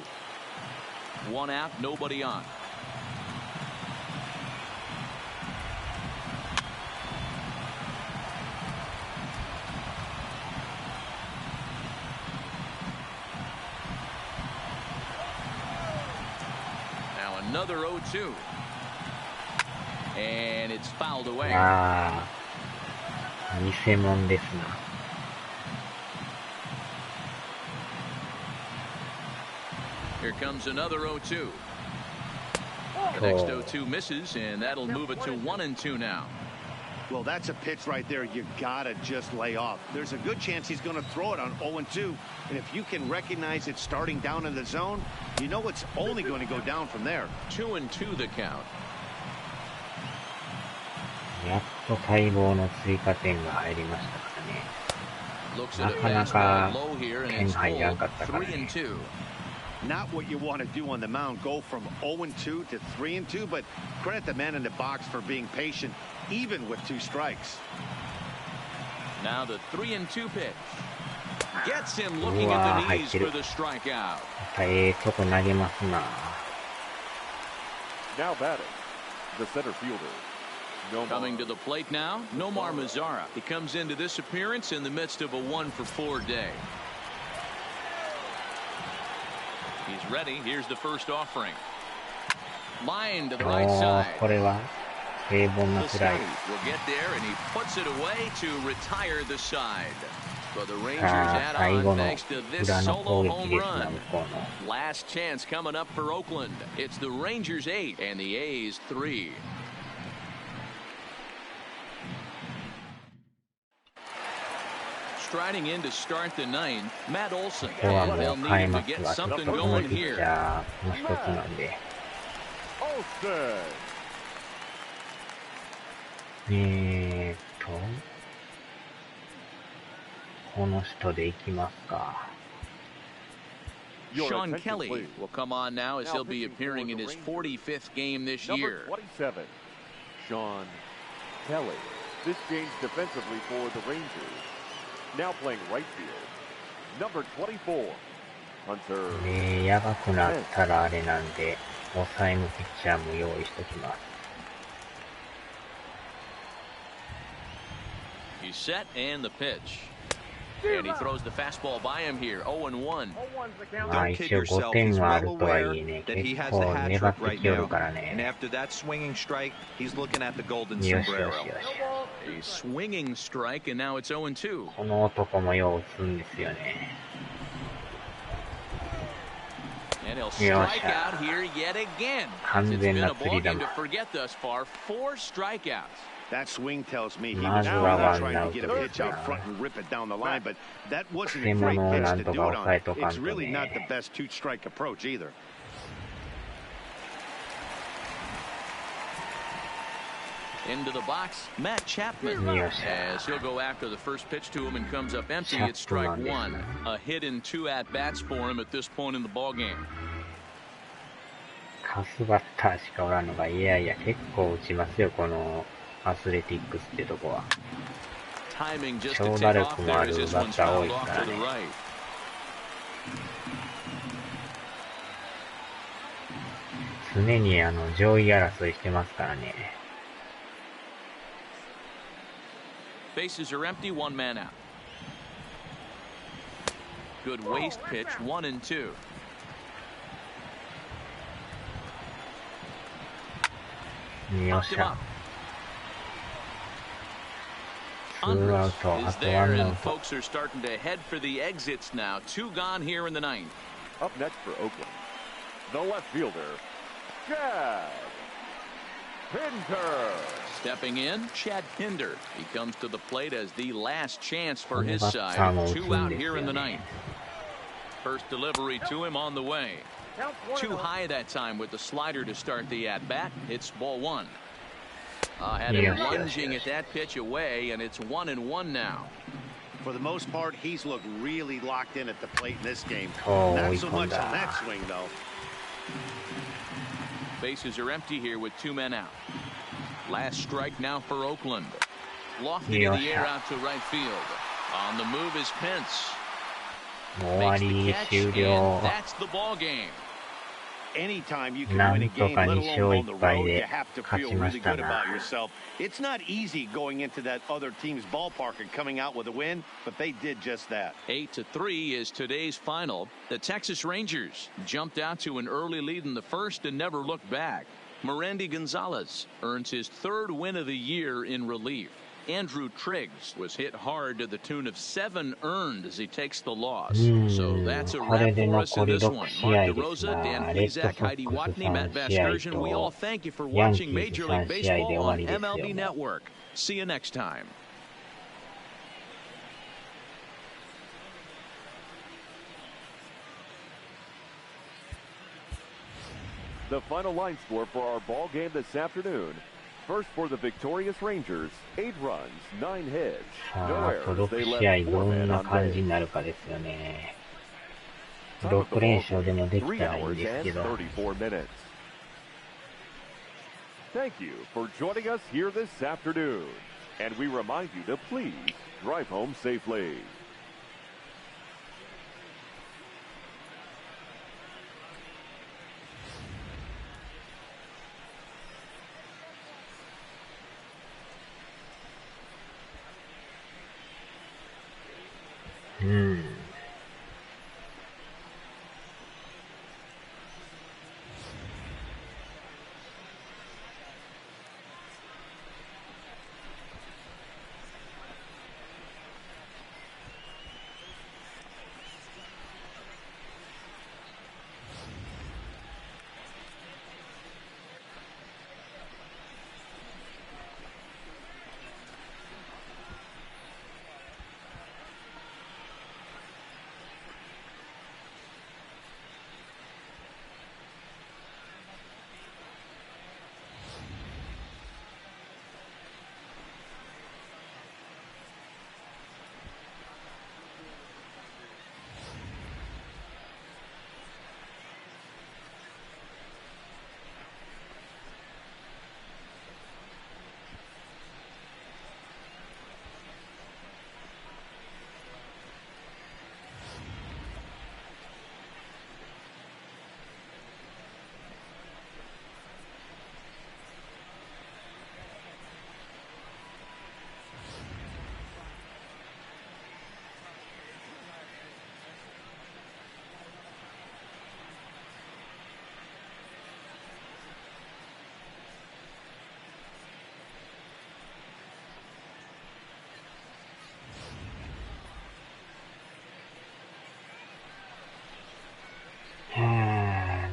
One out, nobody on. Now another 0-2. And it's fouled away. ああ、偽物ですな。Here comes another 0-2. The next 0-2 misses, and that'll move it to 1-2 now. Well, that's a pitch right there you gotta just lay off. There's a good chance he's going to throw it on 0-2, and if you can recognize it starting down in the zone, you know it's only going to go down from there. 2-2 the count. やっと待望の追加点が入りましたからね。なかなか点入らんかったからね。Not what you want to do on the mound, go from 0-2 to 3-2, but credit the man in the box for being patient, even with 2 strikes. Now the 3-2 pitch. Gets him looking at the knees for the strikeout. とこ投げますな。Now batting, the center fielder. Coming to the plate now, Nomar Mazara. He comes into this appearance in the midst of a 1-for-4 day. He's ready. Here's the first offering. Line to the right side. これは平凡な The フライ。 will get there, and he puts it away to retire the side. But the Rangers さあ、 add 最 on 後の thanks to this 裏の solo 攻撃 home ですな、 run. 向こうの。 Last chance coming up for Oakland. It's the Rangers 8 and the A's 3. Striding in to start the 9th, Matt Olson. ここは And も they'll う need 変え him ま to す get わ。ちょっと something この going ピッ here. チャーの一つなんで。この人でいきますか。Sean Kelly will come on now as he'll be appearing in his 45th game this year. Number 27, Sean Kelly. This change defensively for the Rangers. Now playing right field. Number 24, Hunter. やばくなったらあれなんで、抑えのピッチャーも用意しときます。He's set and the pitch. And he throws the fastball by him here. 0-1. まあ一応5点はあるとはいえね、結構粘ってきよるからね。よしよしよし。 A swinging strike, and now it's 0-2. この男もよう打つんですよね。 And he'll strike out here yet again. It's been a ball game to forget thus far. 4 strikeouts. That swing tells me he was really trying to get a pitch out front and rip it down the line, but that wasn't a great pitch to do it on. It's really not the best 2-strike approach either. Into the box, Matt Chapman. As he'll go after the first pitch to him and comes up empty at strike 1. A hit in 2 at-bats for him at this point in the ballgame. カスバッターしかおらんのが、いやいや結構打ちますよ、このアスレティックスってとこは。長打力もあるバッター多いからね。常に上位争いしてますからね。Bases are empty, 1 man out. Good waist pitch, 1-2. よっしゃ。Andres is there, and folks are starting to head for the exits now. 2 gone here in the 9th. Up next for Oakland, the left fielder, Chad Pinder. Stepping in, Chad Pinder. He comes to the plate as the last chance for his side. 2 out here in the 9th. First delivery to him on the way. Too high that time with the slider to start the at-bat. It's ball 1. Had him lunging at that pitch away, and it's 1-1 now. For the most part, he's looked really locked in at the plate in this game. Oh, not so much on that swing, though. Bases are empty here with 2 men out. Last strike now for Oakland. Lofted in the air out to right field. On the move is Pence. Makes the catch, and that's the ball game. Anytime you can win a game, let alone on the road, you have to feel really good about yourself. It's not easy going into that other team's ballpark and coming out with a win, but they did just that. 8-3 is today's final. The Texas Rangers jumped out to an early lead in the first and never looked back. Merandy Gonzalez earns his 3rd win of the year in relief. Andrew Triggs was hit hard to the tune of 7 earned as he takes the loss. So that's a wrap for us in this one. Mark DeRosa, Dan Plesac, Heidi Watney, Matt Vasgersian, we all thank you for watching Major League Baseball on MLB Network. See you next time. The final line score for our ball game this afternoon. First for the victorious Rangers, 8 runs, 9 hits. No errors. They left 4 men on base. Time of the ball game, 3 hours and 34 minutes. Thank you for joining us here this afternoon. And we remind you to please drive home safely.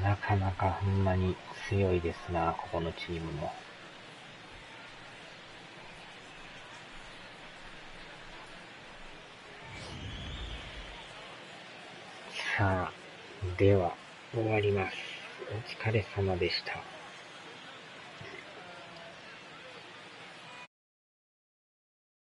なかなかほんまに強いですな、ここのチームも。さあ、では終わります。お疲れ様でした。